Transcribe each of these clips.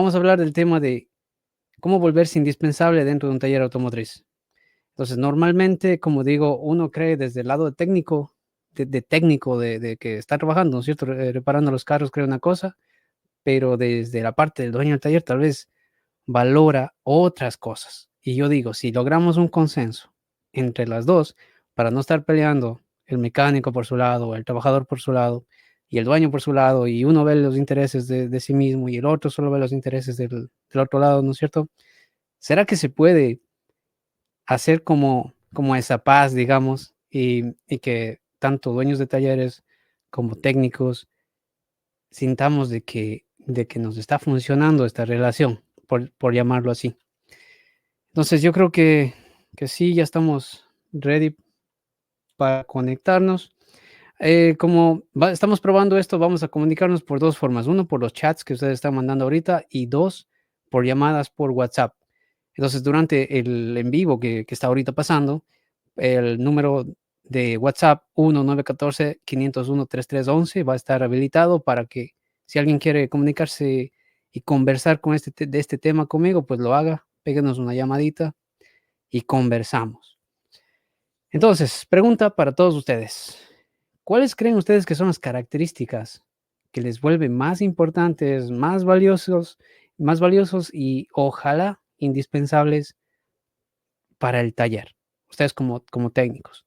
Vamos a hablar del tema de cómo volverse indispensable dentro de un taller automotriz. Entonces, normalmente, como digo, uno cree desde el lado de técnico, de técnico de que está trabajando, ¿no es cierto? Reparando los carros, cree una cosa, pero desde la parte del dueño del taller tal vez valora otras cosas. Y yo digo, si logramos un consenso entre las dos, para no estar peleando el mecánico por su lado, el trabajador por su lado, y el dueño por su lado, y uno ve los intereses de sí mismo y el otro solo ve los intereses del otro lado, ¿no es cierto? ¿Será que se puede hacer como esa paz, digamos, y que tanto dueños de talleres como técnicos sintamos de que nos está funcionando esta relación, por llamarlo así? Entonces, yo creo que sí, ya estamos ready para conectarnos. Como estamos probando esto, vamos a comunicarnos por 2 formas. Uno, por los chats que ustedes están mandando ahorita, y 2, por llamadas por WhatsApp. Entonces, durante el en vivo que está ahorita pasando, el número de WhatsApp 1914-501-3311 va a estar habilitado para que si alguien quiere comunicarse y conversar con de este tema conmigo, pues lo haga, péguenos una llamadita y conversamos. Entonces, pregunta para todos ustedes. ¿Cuáles creen ustedes que son las características que les vuelven más importantes, más valiosos y ojalá indispensables para el taller? Ustedes como técnicos.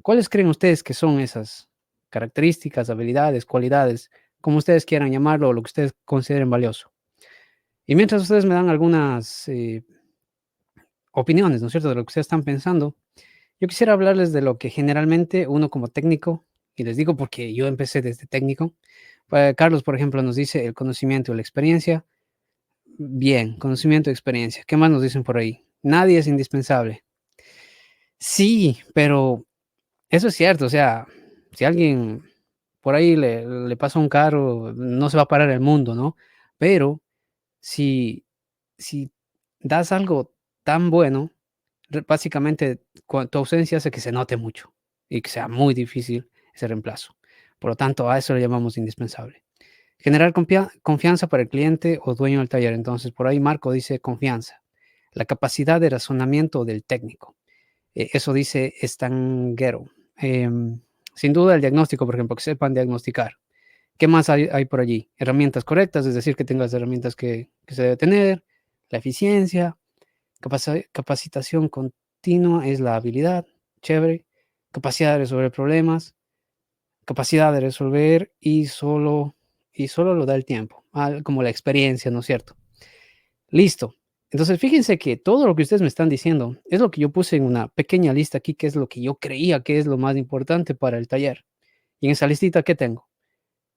¿Cuáles creen ustedes que son esas características, habilidades, cualidades, como ustedes quieran llamarlo, o lo que ustedes consideren valioso? Y mientras ustedes me dan algunas opiniones, ¿no es cierto?, de lo que ustedes están pensando, yo quisiera hablarles de lo que generalmente uno como técnico, y les digo porque yo empecé desde técnico, Carlos, por ejemplo, nos dice el conocimiento y la experiencia. Bien, conocimiento y experiencia. ¿Qué más nos dicen por ahí? Nadie es indispensable. Sí, pero eso es cierto, o sea, si alguien por ahí le pasa un carro, no se va a parar el mundo, ¿no? Pero si si das algo tan bueno, básicamente, tu ausencia hace que se note mucho y que sea muy difícil ese reemplazo. Por lo tanto, a eso le llamamos indispensable. Generar confianza para el cliente o dueño del taller. Entonces, por ahí Marco dice confianza. La capacidad de razonamiento del técnico. Eso dice Stanguero. Sin duda, el diagnóstico, por ejemplo, que sepan diagnosticar. ¿Qué más hay por allí? Herramientas correctas, es decir, que tengas herramientas que se debe tener. La eficiencia, capacitación continua es la habilidad, chévere. Capacidad de resolver problemas, capacidad de resolver y solo lo da el tiempo, como la experiencia, ¿no es cierto? Listo. Entonces, fíjense que todo lo que ustedes me están diciendo es lo que yo puse en una pequeña lista aquí, que es lo que yo creía que es lo más importante para el taller. Y en esa listita, ¿qué tengo?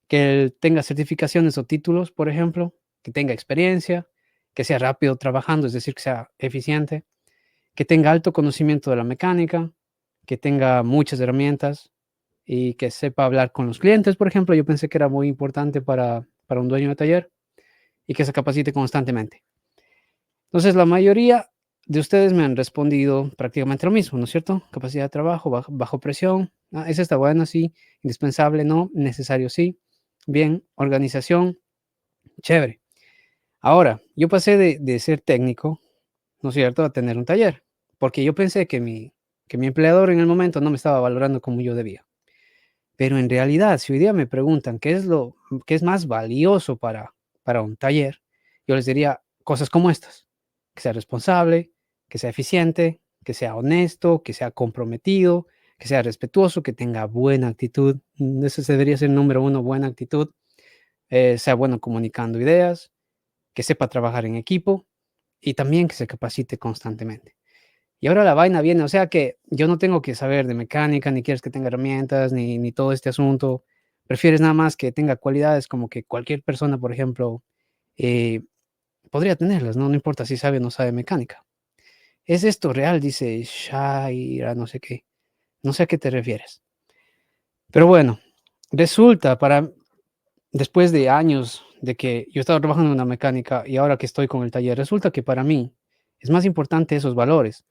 Que él tenga certificaciones o títulos, por ejemplo, que tenga experiencia, que sea rápido trabajando, es decir, que sea eficiente, que tenga alto conocimiento de la mecánica, que tenga muchas herramientas y que sepa hablar con los clientes, por ejemplo. Yo pensé que era muy importante para un dueño de taller y que se capacite constantemente. Entonces, la mayoría de ustedes me han respondido prácticamente lo mismo, ¿no es cierto? Capacidad de trabajo, bajo presión. Esa está buena, sí. Indispensable, no. Necesario, sí. Bien. Organización, chévere. Ahora, yo pasé de ser técnico, ¿no es cierto?, a tener un taller, porque yo pensé que mi empleador en el momento no me estaba valorando como yo debía. Pero en realidad, si hoy día me preguntan qué es más valioso para un taller, yo les diría cosas como estas: que sea responsable, que sea eficiente, que sea honesto, que sea comprometido, que sea respetuoso, que tenga buena actitud. Ese debería ser el número uno, buena actitud. Sea bueno comunicando ideas, que sepa trabajar en equipo y también que se capacite constantemente. Y ahora la vaina viene, o sea que yo no tengo que saber de mecánica, ni quieres que tenga herramientas, ni todo este asunto. Prefieres nada más que tenga cualidades como que cualquier persona, por ejemplo, eh, podría tenerlas, ¿no? No importa si sabe o no sabe mecánica. ¿Es esto real? Dice Shaira, no sé qué. No sé a qué te refieres. Pero bueno, resulta después de años de que yo estaba trabajando en una mecánica y ahora que estoy con el taller, resulta que para mí es más importante esos valores.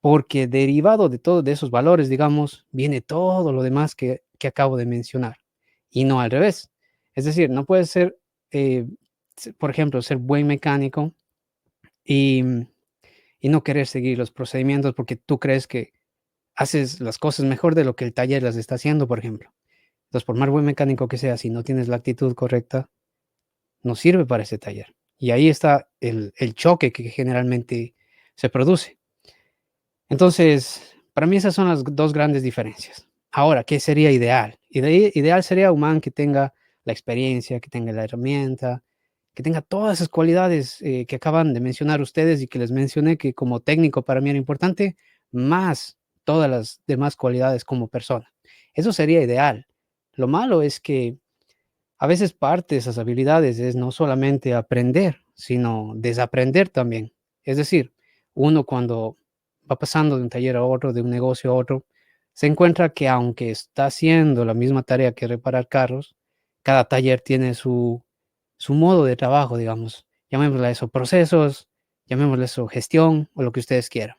Porque derivado de todos de esos valores, digamos, viene todo lo demás que acabo de mencionar, y no al revés. Es decir, no puede ser, eh, por ejemplo, ser buen mecánico y, y no querer seguir los procedimientos porque tú crees que haces las cosas mejor de lo que el taller las está haciendo, por ejemplo. Entonces, por más buen mecánico que seas, si no tienes la actitud correcta, no sirve para ese taller. Y ahí está el choque que generalmente se produce. Entonces, para mí esas son las dos grandes diferencias. Ahora, ¿qué sería ideal? Ideal sería un man que tenga la experiencia, que tenga la herramienta, que tenga todas esas cualidades que acaban de mencionar ustedes y que les mencioné que como técnico para mí era importante, más todas las demás cualidades como persona. Eso sería ideal. Lo malo es que a veces parte de esas habilidades es no solamente aprender, sino desaprender también. Es decir, uno cuando va pasando de un taller a otro, de un negocio a otro, se encuentra que aunque está haciendo la misma tarea que reparar carros, cada taller tiene su modo de trabajo, digamos. Llamémosle a eso procesos, llamémosle eso gestión o lo que ustedes quieran.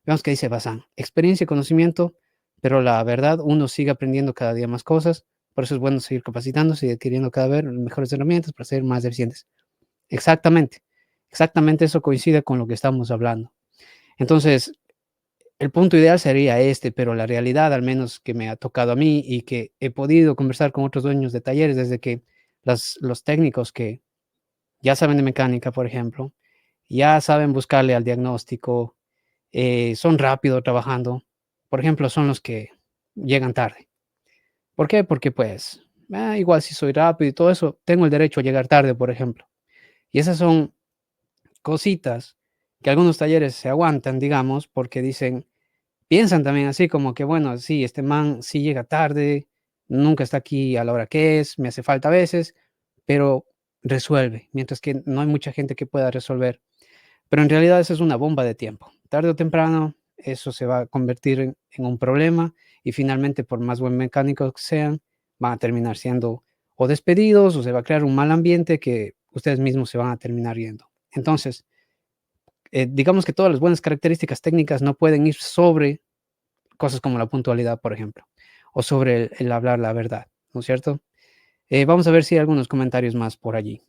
Veamos qué dice Bazán. Experiencia y conocimiento, pero la verdad, uno sigue aprendiendo cada día más cosas. Por eso es bueno seguir capacitándose y adquiriendo cada vez mejores herramientas para ser más eficientes. Exactamente, exactamente eso coincide con lo que estamos hablando. Entonces, el punto ideal sería este, pero la realidad, al menos que me ha tocado a mí y que he podido conversar con otros dueños de talleres, desde que los técnicos que ya saben de mecánica, por ejemplo, ya saben buscarle al diagnóstico, son rápido trabajando. Por ejemplo, son los que llegan tarde. ¿Por qué? Porque pues, igual si soy rápido y todo eso, tengo el derecho a llegar tarde, por ejemplo. Y esas son cositas que algunos talleres se aguantan, digamos, porque dicen, piensan también así como que, bueno, sí, este man sí llega tarde, nunca está aquí a la hora que es, me hace falta a veces, pero resuelve, mientras que no hay mucha gente que pueda resolver. Pero en realidad eso es una bomba de tiempo. Tarde o temprano eso se va a convertir en un problema y finalmente, por más buen mecánico que sean, van a terminar siendo o despedidos o se va a crear un mal ambiente que ustedes mismos se van a terminar yendo. Entonces, digamos que todas las buenas características técnicas no pueden ir sobre cosas como la puntualidad, por ejemplo, o sobre el hablar la verdad, ¿no es cierto? Vamos a ver si hay algunos comentarios más por allí.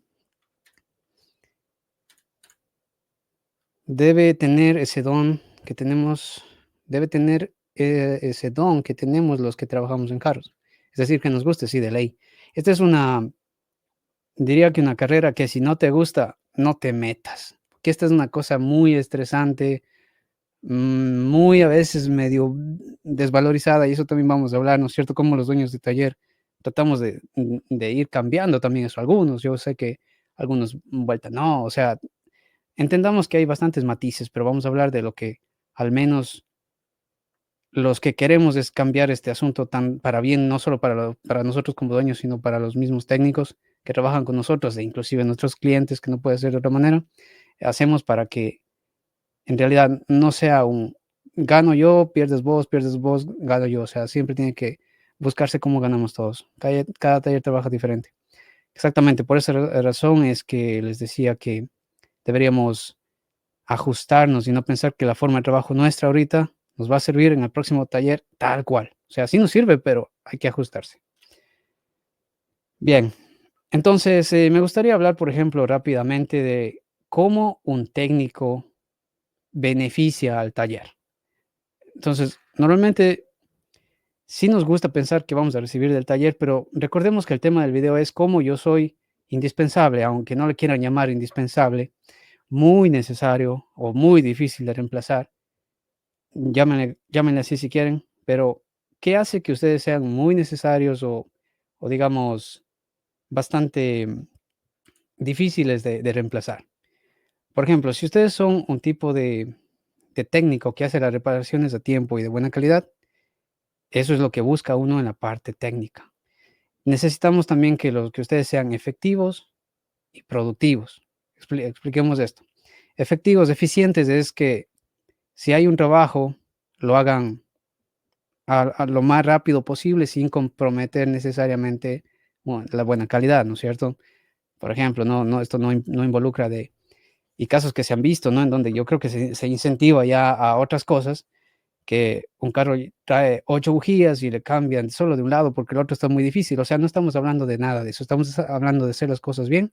Debe tener ese don que tenemos, debe tener ese don que tenemos los que trabajamos en carros. Es decir, que nos guste, sí, de ley. Esta es diría que una carrera que si no te gusta, no te metas. Que esta es una cosa muy estresante, muy a veces medio desvalorizada, y eso también vamos a hablar, ¿no es cierto? Como los dueños de taller tratamos de ir cambiando también eso. Algunos, yo sé que algunos vuelta no, o sea, entendamos que hay bastantes matices, pero vamos a hablar de lo que al menos los que queremos es cambiar este asunto tan para bien, no solo para nosotros como dueños, sino para los mismos técnicos que trabajan con nosotros e inclusive nuestros clientes, que no puede ser de otra manera. Hacemos para que en realidad no sea un gano yo, pierdes vos, gano yo. O sea, siempre tiene que buscarse cómo ganamos todos. Cada taller trabaja diferente. Exactamente, por esa razón es que les decía que deberíamos ajustarnos y no pensar que la forma de trabajo nuestra ahorita nos va a servir en el próximo taller tal cual. O sea, sí nos sirve, pero hay que ajustarse. Bien, entonces me gustaría hablar, por ejemplo, rápidamente de cómo un técnico beneficia al taller. Entonces, normalmente sí nos gusta pensar que vamos a recibir del taller, pero recordemos que el tema del video es cómo yo soy indispensable, aunque no le quieran llamar indispensable, muy necesario o muy difícil de reemplazar. Llámenle así si quieren, pero ¿qué hace que ustedes sean muy necesarios o digamos bastante difíciles de reemplazar? Por ejemplo, si ustedes son un tipo de técnico que hace las reparaciones a tiempo y de buena calidad, eso es lo que busca uno en la parte técnica. Necesitamos también que ustedes sean efectivos y productivos. Expliquemos esto. Efectivos, eficientes es que si hay un trabajo, lo hagan a lo más rápido posible sin comprometer necesariamente, bueno, la buena calidad, ¿no es cierto? Por ejemplo, esto no involucra y casos que se han visto, ¿no? En donde yo creo que se incentiva ya a otras cosas, que un carro trae 8 bujías y le cambian solo de un lado porque el otro está muy difícil. O sea, no estamos hablando de nada de eso, estamos hablando de hacer las cosas bien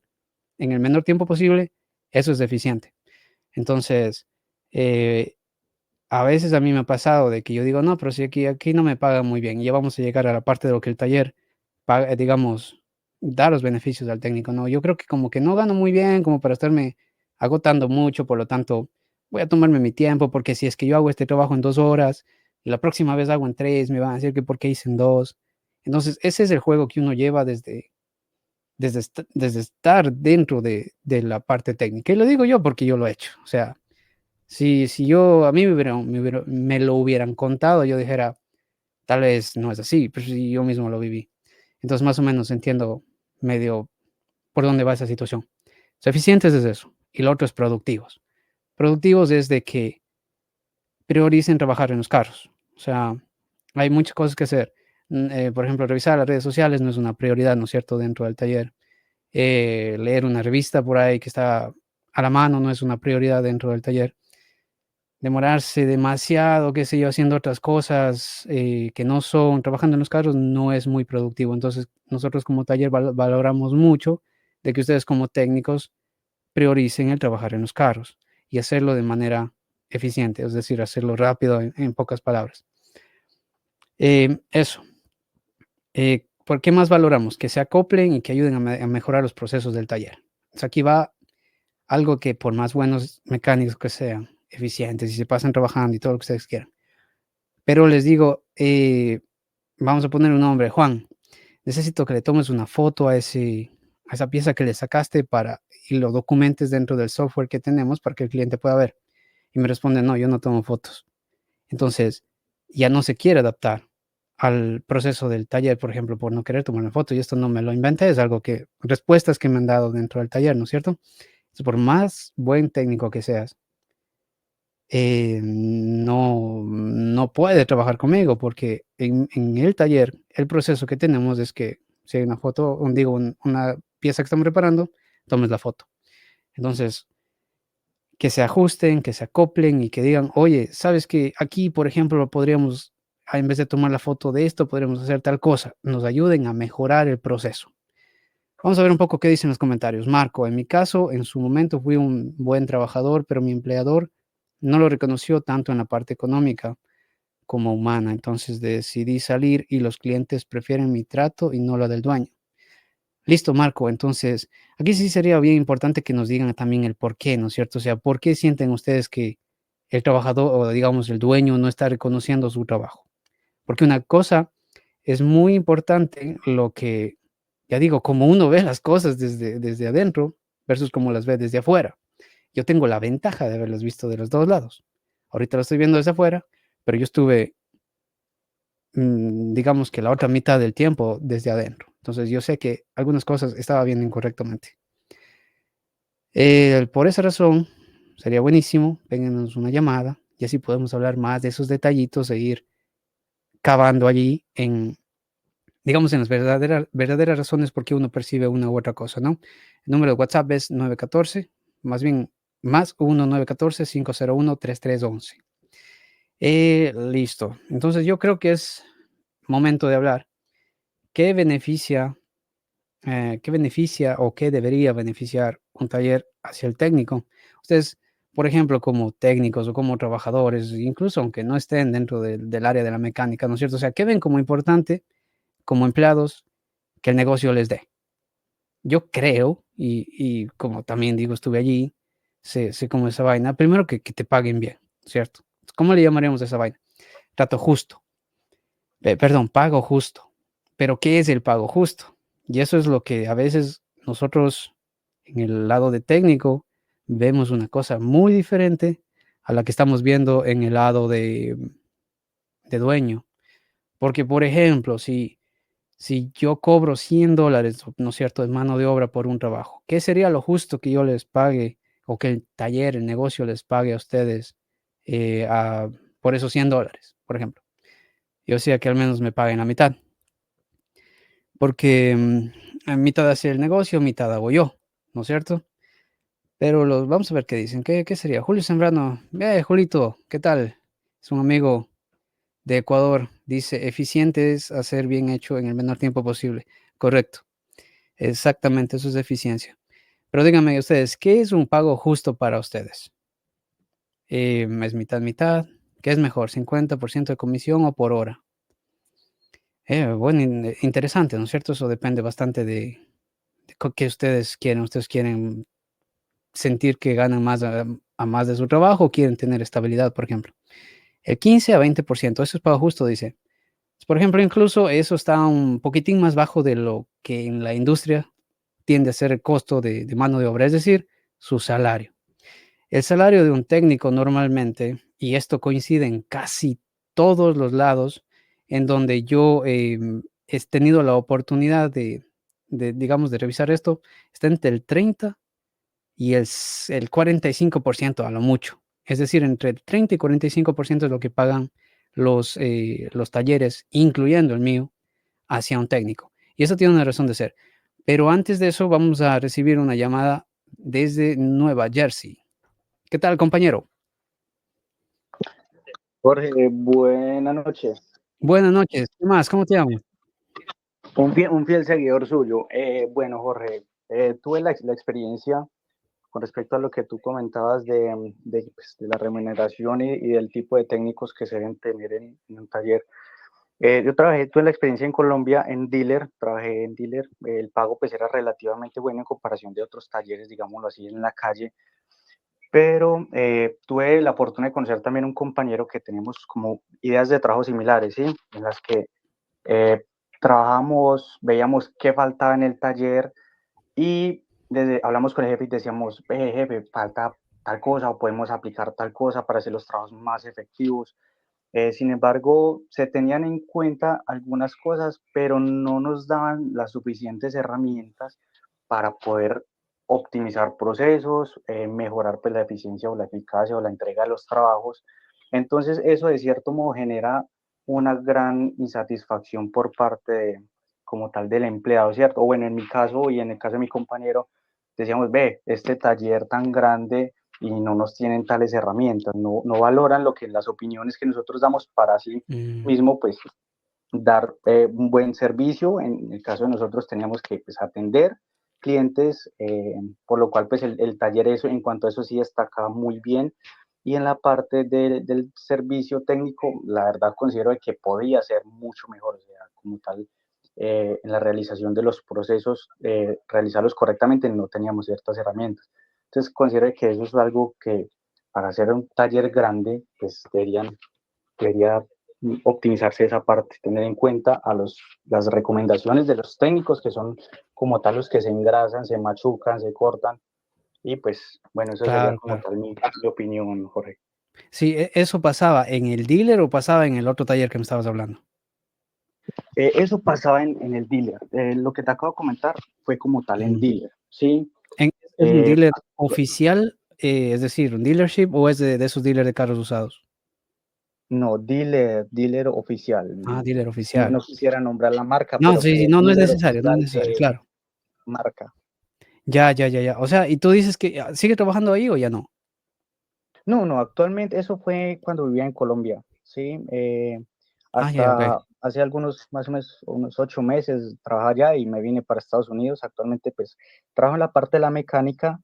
en el menor tiempo posible, eso es eficiente. Entonces, eh, a veces a mí me ha pasado de que yo digo: "No, pero si aquí no me pagan muy bien", y ya vamos a llegar a la parte de lo que el taller paga, digamos, da los beneficios al técnico, ¿no? Yo creo que como que no gano muy bien como para estarme agotando mucho, por lo tanto, voy a tomarme mi tiempo, porque si es que yo hago este trabajo en 2 horas, y la próxima vez hago en 3, me van a decir que por qué hice en 2. Entonces, ese es el juego que uno lleva desde estar dentro de la parte técnica. Y lo digo yo porque yo lo he hecho. O sea, si yo a mí me lo hubieran contado, yo dijera: "Tal vez no es así", pero si yo mismo lo viví. Entonces, más o menos entiendo medio por dónde va esa situación. So, eficientes es eso, y lo otro es productivos. Productivos es de que prioricen trabajar en los carros. O sea, hay muchas cosas que hacer. Por ejemplo, revisar las redes sociales no es una prioridad, ¿no es cierto?, dentro del taller. Leer una revista por ahí que está a la mano no es una prioridad dentro del taller. Demorarse demasiado, qué sé yo, haciendo otras cosas, que no son trabajando en los carros, no es muy productivo. Entonces, nosotros como taller valoramos mucho de que ustedes como técnicos prioricen el trabajar en los carros y hacerlo de manera eficiente, es decir, hacerlo rápido en pocas palabras. Eso. ¿Por qué más valoramos? Que se acoplen y que ayuden a mejorar los procesos del taller. O sea, aquí va algo que por más buenos mecánicos que sean, eficientes y se pasan trabajando y todo lo que ustedes quieran. Pero les digo, vamos a poner un nombre, Juan, necesito que le tomes una foto a esa pieza que le sacaste y lo documentes dentro del software que tenemos para que el cliente pueda ver. Y me responde, no, yo no tomo fotos. Entonces, ya no se quiere adaptar al proceso del taller, por ejemplo, por no querer tomar una foto. Y esto no me lo inventé, es algo que, respuestas que me han dado dentro del taller, ¿no es cierto? Entonces, por más buen técnico que seas, no puede trabajar conmigo porque en el taller, el proceso que tenemos es que si hay una foto, una pieza que estamos reparando, tomes la foto. Entonces, que se ajusten, que se acoplen y que digan: "Oye, ¿sabes que aquí, por ejemplo, podríamos, en vez de tomar la foto de esto, podríamos hacer tal cosa?". Nos ayuden a mejorar el proceso. Vamos a ver un poco qué dicen los comentarios. Marco, en mi caso, en su momento fui un buen trabajador, pero mi empleador no lo reconoció tanto en la parte económica como humana. Entonces decidí salir y los clientes prefieren mi trato y no la del dueño. Listo, Marco. Entonces, aquí sí sería bien importante que nos digan también el por qué, ¿no es cierto? O sea, ¿por qué sienten ustedes que el trabajador o digamos el dueño no está reconociendo su trabajo? Porque una cosa es muy importante lo que, ya digo, como uno ve las cosas desde adentro versus como las ve desde afuera. Yo tengo la ventaja de haberlas visto de los 2 lados. Ahorita lo estoy viendo desde afuera, pero yo estuve, digamos que la otra mitad del tiempo desde adentro. Entonces, yo sé que algunas cosas estaba viendo incorrectamente. Por esa razón, sería buenísimo, péguenos una llamada y así podemos hablar más de esos detallitos e ir cavando allí en, digamos, en las verdaderas razones por qué uno percibe una u otra cosa, ¿no? El número de WhatsApp es 914, más bien, más 1-914-501-3311. Listo. Entonces, yo creo que es momento de hablar. ¿Qué beneficia, qué beneficia o qué debería beneficiar un taller hacia el técnico? Ustedes, por ejemplo, como técnicos o como trabajadores, incluso aunque no estén dentro del área de la mecánica, ¿no es cierto? O sea, ¿qué ven como importante como empleados que el negocio les dé? Yo creo, y como también digo, estuve allí, sé cómo es esa vaina. Primero que te paguen bien, ¿cierto? ¿Cómo le llamaríamos a esa vaina? Trato justo. Perdón, pago justo. Pero, ¿qué es el pago justo? Y eso es lo que a veces nosotros, en el lado de técnico, vemos una cosa muy diferente a la que estamos viendo en el lado de dueño. Porque, por ejemplo, si yo cobro $100, ¿no es cierto?, de mano de obra por un trabajo, ¿qué sería lo justo que yo les pague o que el taller, el negocio les pague a ustedes, por esos $100, por ejemplo? Yo decía que al menos me paguen la mitad, porque, a mitad hace el negocio, mitad hago yo, ¿no es cierto? Pero vamos a ver qué dicen. ¿Qué sería? Julio Zambrano, Julito, ¿qué tal? Es un amigo de Ecuador. Dice: "Eficiente es hacer bien hecho en el menor tiempo posible". Correcto, exactamente, eso es eficiencia. Pero díganme ustedes, ¿qué es un pago justo para ustedes? ¿Es mitad, mitad? ¿Qué es mejor, 50% de comisión o por hora? Bueno, interesante, ¿no es cierto? Eso depende bastante de qué ustedes quieren. ¿Ustedes quieren sentir que ganan más a más de su trabajo o quieren tener estabilidad, por ejemplo? El 15 a 20%, eso es pago justo, dice. Por ejemplo, incluso eso está un poquitín más bajo de lo que en la industria tiende a ser el costo de mano de obra, es decir, su salario. El salario de un técnico normalmente, y esto coincide en casi todos los lados en donde yo, he tenido la oportunidad digamos, de revisar esto, está entre el 30 y el 45% a lo mucho. Es decir, entre el 30 y 45% es lo que pagan los talleres, incluyendo el mío, hacia un técnico. Y eso tiene una razón de ser. Pero antes de eso, vamos a recibir una llamada desde Nueva Jersey. ¿Qué tal, compañero? Jorge, buenas noches. Buenas noches. ¿Qué más? ¿Cómo te llamas? Un fiel seguidor suyo. Bueno, Jorge, tuve la experiencia con respecto a lo que tú comentabas de la remuneración y del tipo de técnicos que se deben tener en un taller. Yo tuve la experiencia en Colombia trabajé en dealer. El pago pues era relativamente bueno en comparación de otros talleres, digámoslo así, en la calle. Pero tuve la fortuna de conocer también un compañero que tenemos como ideas de trabajo similares, ¿sí? En las que Eh, trabajamos, veíamos qué faltaba en el taller y hablamos con el jefe y decíamos, jefe, falta tal cosa o podemos aplicar tal cosa para hacer los trabajos más efectivos. Sin embargo, se tenían en cuenta algunas cosas, pero no nos daban las suficientes herramientas para poder optimizar procesos, mejorar pues, la eficiencia o la eficacia o la entrega de los trabajos. Entonces, eso de cierto modo genera una gran insatisfacción por parte como tal del empleado, ¿cierto? O bueno, en mi caso y en el caso de mi compañero, decíamos, ve, este taller tan grande y no nos tienen tales herramientas, no valoran lo que las opiniones que nosotros damos para así Mm, mismo, pues, dar un buen servicio. En el caso de nosotros teníamos que pues, atender clientes, por lo cual pues el taller eso, en cuanto a eso sí destaca muy bien. Y en la parte del servicio técnico, la verdad considero que podía ser mucho mejor, o sea, como tal, en la realización de los procesos, realizarlos correctamente, no teníamos ciertas herramientas. Entonces considero que eso es algo que para hacer un taller grande, pues debería optimizarse esa parte, tener en cuenta las recomendaciones de los técnicos que son como tal los que se engrasan, se machucan, se cortan y pues bueno, eso sería claro, como claro. tal mi opinión, Jorge. Sí, ¿eso pasaba en el dealer o pasaba en el otro taller que me estabas hablando? Eso pasaba en el dealer. Lo que te acabo de comentar fue como tal en Mm. dealer, ¿sí? ¿Es un Eh, dealer oficial, es decir, un dealership o es de esos dealers de carros usados? no, dealer oficial. Ah, dealer No, oficial. no quisiera nombrar la marca, No, pero sí, sí, pues no, no es dealer necesario, no es oficial necesario, claro. marca. Ya, ya, ya, ya. O sea, ¿y tú dices que sigue trabajando ahí o ya no? No, no, actualmente eso fue cuando vivía en Colombia, ¿sí? Ah, ya, okey. Hasta hace algunos, más o menos, unos 8 meses trabajaba allá y me vine para Estados Unidos. Actualmente, pues, trabajo en la parte de la mecánica,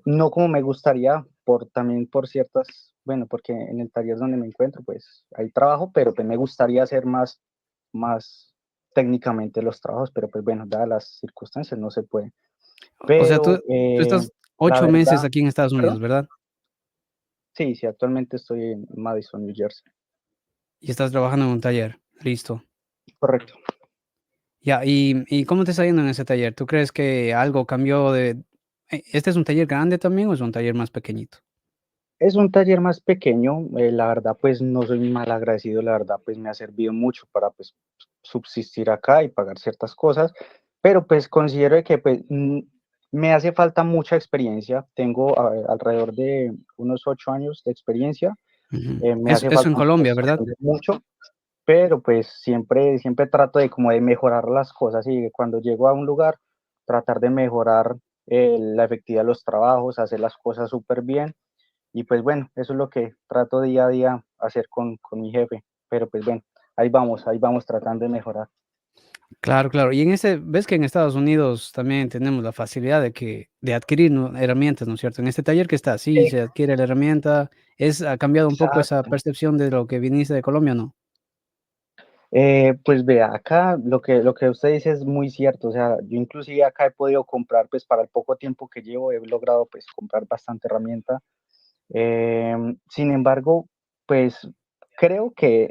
no como me gustaría, también por ciertas, bueno, porque en el taller donde me encuentro, pues, hay trabajo, pero pues me gustaría hacer más técnicamente los trabajos, pero pues bueno, dadas las circunstancias no se puede. O sea, tú Pero tú estás la 8 meses verdad, aquí en Estados ¿perdón? Unidos, ¿verdad? Sí, sí, actualmente estoy en Madison, New Jersey. Y estás trabajando en un taller, listo. Correcto. Ya, ¿y cómo te está yendo en ese taller? ¿Tú crees que algo cambió este es un taller grande también o es un taller más pequeñito? Es un taller más pequeño, la verdad, pues no soy mal agradecido, la verdad, pues me ha servido mucho para pues subsistir acá y pagar ciertas cosas, pero pues considero de que pues me hace falta mucha experiencia. Tengo alrededor de unos 8 años de experiencia. Ujú. Me Eso hace eso falta en Colombia, pues, ¿verdad? aprender mucho, pero pues siempre trato de como de mejorar las cosas y cuando llego a un lugar, tratar de mejorar la efectividad de los trabajos, hacer las cosas súper bien. Y pues bueno, eso es lo que trato día a día hacer con mi jefe, pero pues bueno, ahí vamos tratando de mejorar. Claro, claro. Y en ese, ves que en Estados Unidos también tenemos la facilidad de adquirir, ¿no?, herramientas, ¿no es cierto? En este taller que está, sí, Eh, se adquiere la herramienta, ¿ha cambiado un poco esa Exacto. percepción de lo que viniste de Colombia, no? Pues vea, acá lo que usted dice es muy cierto, o sea, yo inclusive acá he podido comprar, pues para el poco tiempo que llevo, he logrado pues comprar bastante herramienta. Sin embargo, pues creo que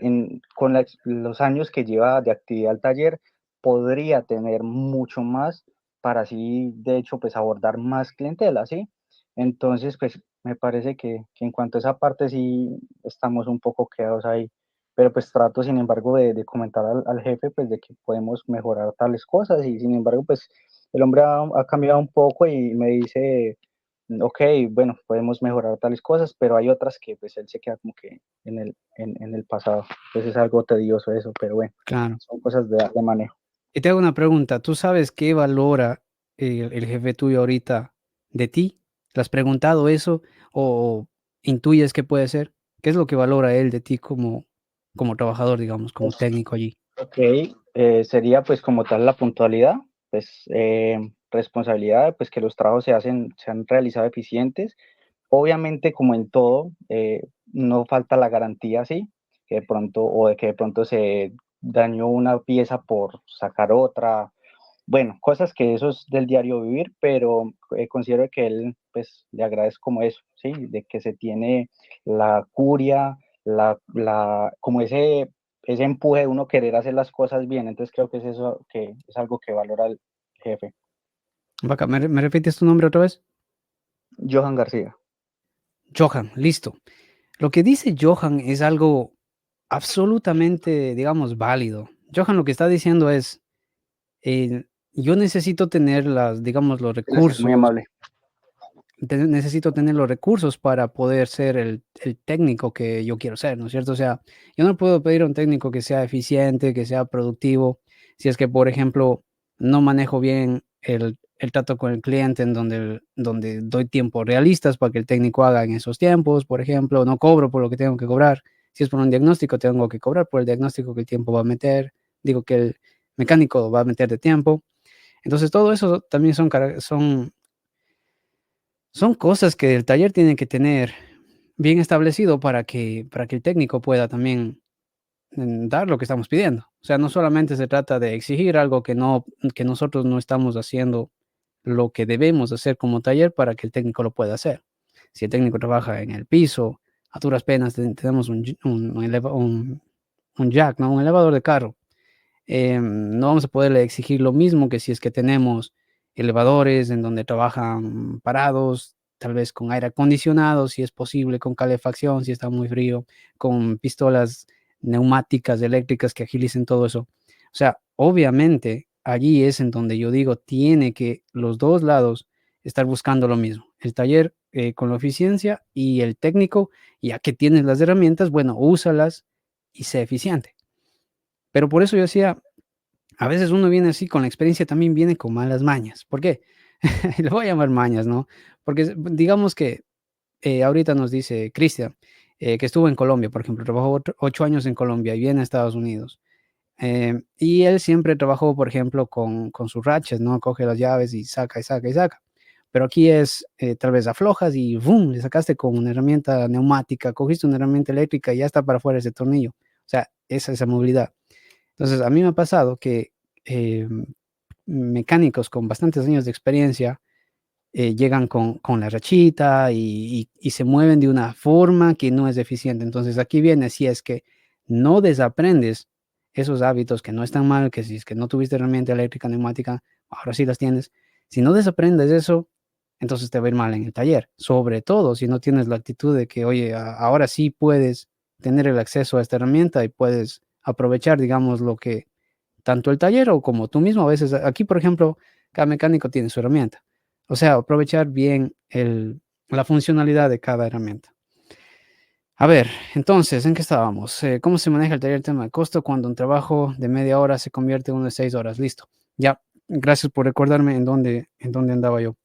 con los años que lleva de actividad al taller, podría tener mucho más para así, de hecho, pues abordar más clientela, ¿sí? Entonces, pues me parece que en cuanto a esa parte sí estamos un poco quedados ahí, pero pues trato, sin embargo, de comentar al jefe, pues de que podemos mejorar tales cosas y sin embargo, pues el hombre ha cambiado un poco y me dice, ok, bueno, podemos mejorar tales cosas, pero hay otras que pues él se queda como que en el pasado. Entonces es algo tedioso eso, pero bueno, Claro. son cosas de manejo. Y te hago una pregunta, ¿tú sabes qué valora el jefe tuyo ahorita de ti? ¿Le has preguntado eso o intuyes qué puede ser? ¿Qué es lo que valora él de ti como trabajador, digamos, como Pues, técnico allí? ok, sería pues como tal la puntualidad, pues responsabilidad, pues que los trabajos se han realizado eficientes. Obviamente, como en todo, no falta la garantía, sí, que de pronto, o de que de pronto se dañó una pieza por sacar otra. Bueno, cosas que eso es del diario vivir, pero considero que él, pues, le agradezco como eso, ¿sí? De que se tiene la curia, como ese empuje de uno querer hacer las cosas bien. Entonces creo que es eso, que es algo que valora el jefe. Vaca, ¿me repites tu nombre otra vez? Johan García. Johan, listo. Lo que dice Johan es algo absolutamente, digamos, válido. Johan lo que está diciendo es, yo necesito tener digamos, los Gracias, muy recursos. amable. Necesito tener los recursos para poder ser el técnico que yo quiero ser, ¿no es cierto? O sea, yo no puedo pedir a un técnico que sea eficiente, que sea productivo, si es que, por ejemplo, no manejo bien el trato con el cliente en donde doy tiempos realistas para que el técnico haga en esos tiempos, por ejemplo, no cobro por lo que tengo que cobrar. Si es por un diagnóstico, tengo que cobrar por el diagnóstico que el tiempo va a meter, digo que el mecánico va a meter de tiempo. Entonces, todo eso también son cosas que el taller tiene que tener bien establecido para que el técnico pueda también, dar lo que estamos pidiendo. O sea, no solamente se trata de exigir algo que nosotros no estamos haciendo lo que debemos hacer como taller para que el técnico lo pueda hacer. Si el técnico trabaja en el piso, a duras penas tenemos un jack, ¿no? Un elevador de carro. No vamos a poderle exigir lo mismo que si es que tenemos elevadores en donde trabajan parados, tal vez con aire acondicionado, si es posible, con calefacción, si está muy frío, con pistolas neumáticas, eléctricas que agilicen todo eso. O sea, obviamente allí es en donde yo digo, tiene que los dos lados estar buscando lo mismo. El taller con la eficiencia y el técnico, ya que tienes las herramientas, bueno, úsalas y sé eficiente. Pero por eso yo decía, a veces uno viene así con la experiencia, también viene con malas mañas. ¿Por qué? Le voy a llamar mañas, ¿no? Porque digamos que ahorita nos dice Cristian, que estuvo en Colombia, por ejemplo, trabajó 8 años en Colombia y viene a Estados Unidos. Y él siempre trabajó, por ejemplo, con sus ratchets, ¿no? Coge las llaves y saca y saca y saca. Pero aquí es, tal vez aflojas y ¡boom! Le sacaste con una herramienta neumática, cogiste una herramienta eléctrica y ya está para afuera ese tornillo. O sea, esa movilidad. Entonces, a mí me ha pasado que mecánicos con bastantes años de experiencia llegan con la rachita y se mueven de una forma que no es eficiente. Entonces, aquí viene, si es que no desaprendes esos hábitos que no están mal, que si es que no tuviste herramienta eléctrica, neumática, ahora sí las tienes. Si no desaprendes eso, entonces te va a ir mal en el taller. Sobre todo si no tienes la actitud de que, oye, ahora sí puedes tener el acceso a esta herramienta y puedes aprovechar, digamos, lo que tanto el taller o como tú mismo, a veces aquí, por ejemplo, cada mecánico tiene su herramienta. O sea, aprovechar bien la funcionalidad de cada herramienta. A ver, entonces, ¿en qué estábamos? ¿Cómo se maneja el taller el tema de costo cuando un trabajo de media hora se convierte en uno de 6 horas? Listo. Ya, gracias por recordarme en dónde andaba yo.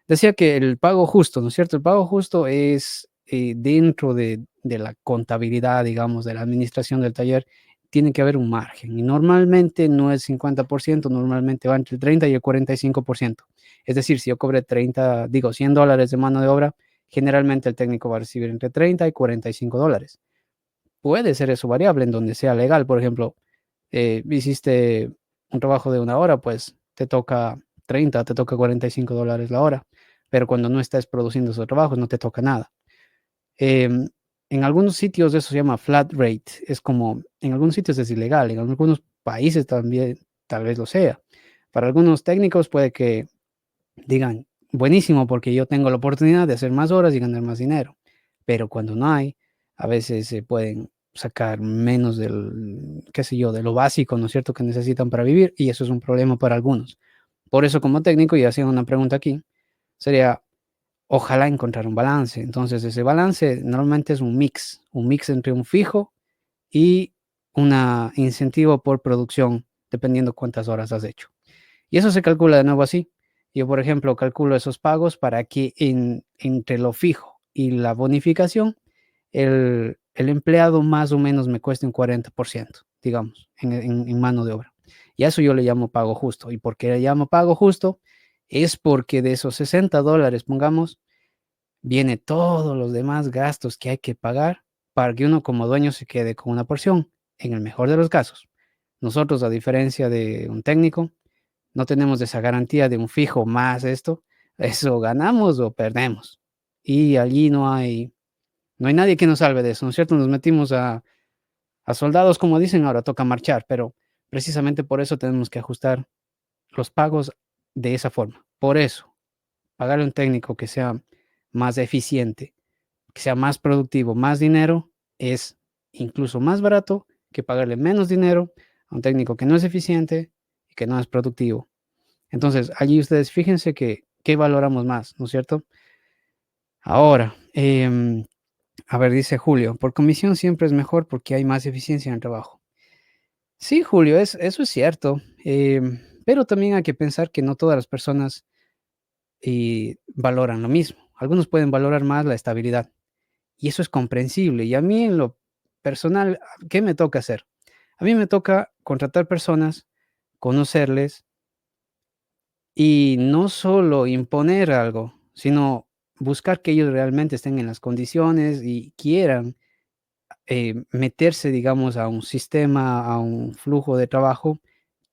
Decía que el pago justo, ¿no es cierto? El pago justo es dentro de la contabilidad, digamos, de la administración del taller, tiene que haber un margen. Y normalmente no es 50%, normalmente va entre el 30 y el 45%. Es decir, si yo cobré $100 de mano de obra, generalmente el técnico va a recibir entre 30 y $45. Puede ser eso variable en donde sea legal. Por ejemplo, hiciste un trabajo de 1 hora, pues te toca 30, te toca $45 la hora. Pero cuando no estás produciendo esos trabajos, no te toca nada. Em, en algunos sitios eso se llama flat rate. Es como, en algunos sitios es ilegal, en algunos países también tal vez lo sea. Para algunos técnicos puede que digan, buenísimo, porque yo tengo la oportunidad de hacer más horas y ganar más dinero. Pero cuando no hay, a veces se pueden sacar menos del, qué sé yo, de lo básico, ¿no es cierto?, que necesitan para vivir, y eso es un problema para algunos. Por eso, como técnico, y haciendo una pregunta aquí, sería, ojalá encontrar un balance. Entonces, ese balance normalmente es un mix entre un fijo y un incentivo por producción, dependiendo cuántas horas has hecho. Y eso se calcula de nuevo así. Yo, por ejemplo, calculo esos pagos para que entre lo fijo y la bonificación, el empleado más o menos me cueste un 40%, digamos, en mano de obra. Y a eso yo le llamo pago justo. ¿Y por qué le llamo pago justo? Es porque de esos $60, pongamos, viene todos los demás gastos que hay que pagar para que uno como dueño se quede con una porción, en el mejor de los casos. Nosotros, a diferencia de un técnico, no tenemos esa garantía de un fijo más esto, eso ganamos o perdemos. Y allí no hay nadie que nos salve de eso, ¿no es cierto? Nos metimos a soldados, como dicen, ahora toca marchar, pero precisamente por eso tenemos que ajustar los pagos de esa forma. Por eso, pagarle a un técnico que sea más eficiente, que sea más productivo, más dinero, es incluso más barato que pagarle menos dinero a un técnico que no es eficiente y que no es productivo. Entonces, allí ustedes fíjense que qué valoramos más, ¿no es cierto? Ahora, a ver, dice Julio, por comisión siempre es mejor porque hay más eficiencia en el trabajo. Sí, Julio, eso es cierto, pero también hay que pensar que no todas las personas valoran lo mismo. Algunos pueden valorar más la estabilidad y eso es comprensible. Y a mí en lo personal, ¿qué me toca hacer? A mí me toca contratar personas, conocerles y no solo imponer algo, sino buscar que ellos realmente estén en las condiciones y quieran meterse, digamos, a un sistema, a un flujo de trabajo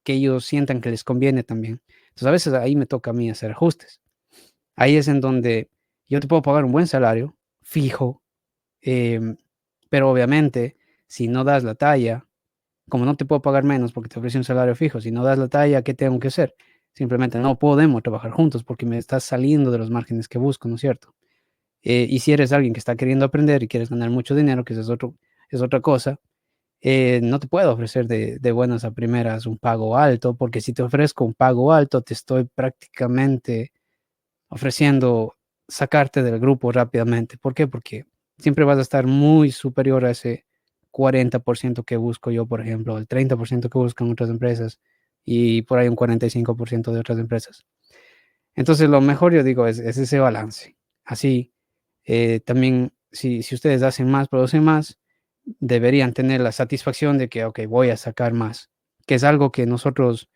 que ellos sientan que les conviene también. Entonces, a veces ahí me toca a mí hacer ajustes. Ahí es en donde yo te puedo pagar un buen salario fijo, em, pero obviamente, si no das la talla, como no te puedo pagar menos porque te ofrece un salario fijo, si no das la talla, ¿qué tengo que hacer? Simplemente no podemos trabajar juntos porque me estás saliendo de los márgenes que busco, ¿no es cierto? Y si eres alguien que está queriendo aprender y quieres ganar mucho dinero, que eso es otra cosa, no te puedo ofrecer de buenas a primeras un pago alto, porque si te ofrezco un pago alto, te estoy prácticamente ofreciendo sacarte del grupo rápidamente. ¿Por qué? Porque siempre vas a estar muy superior a ese 40% que busco yo, por ejemplo, el 30% que buscan otras empresas y por ahí un 45% de otras empresas. Entonces, lo mejor, yo digo, es ese balance. Así, también, si ustedes hacen más, producen más, deberían tener la satisfacción de que, ok, voy a sacar más, que es algo que nosotros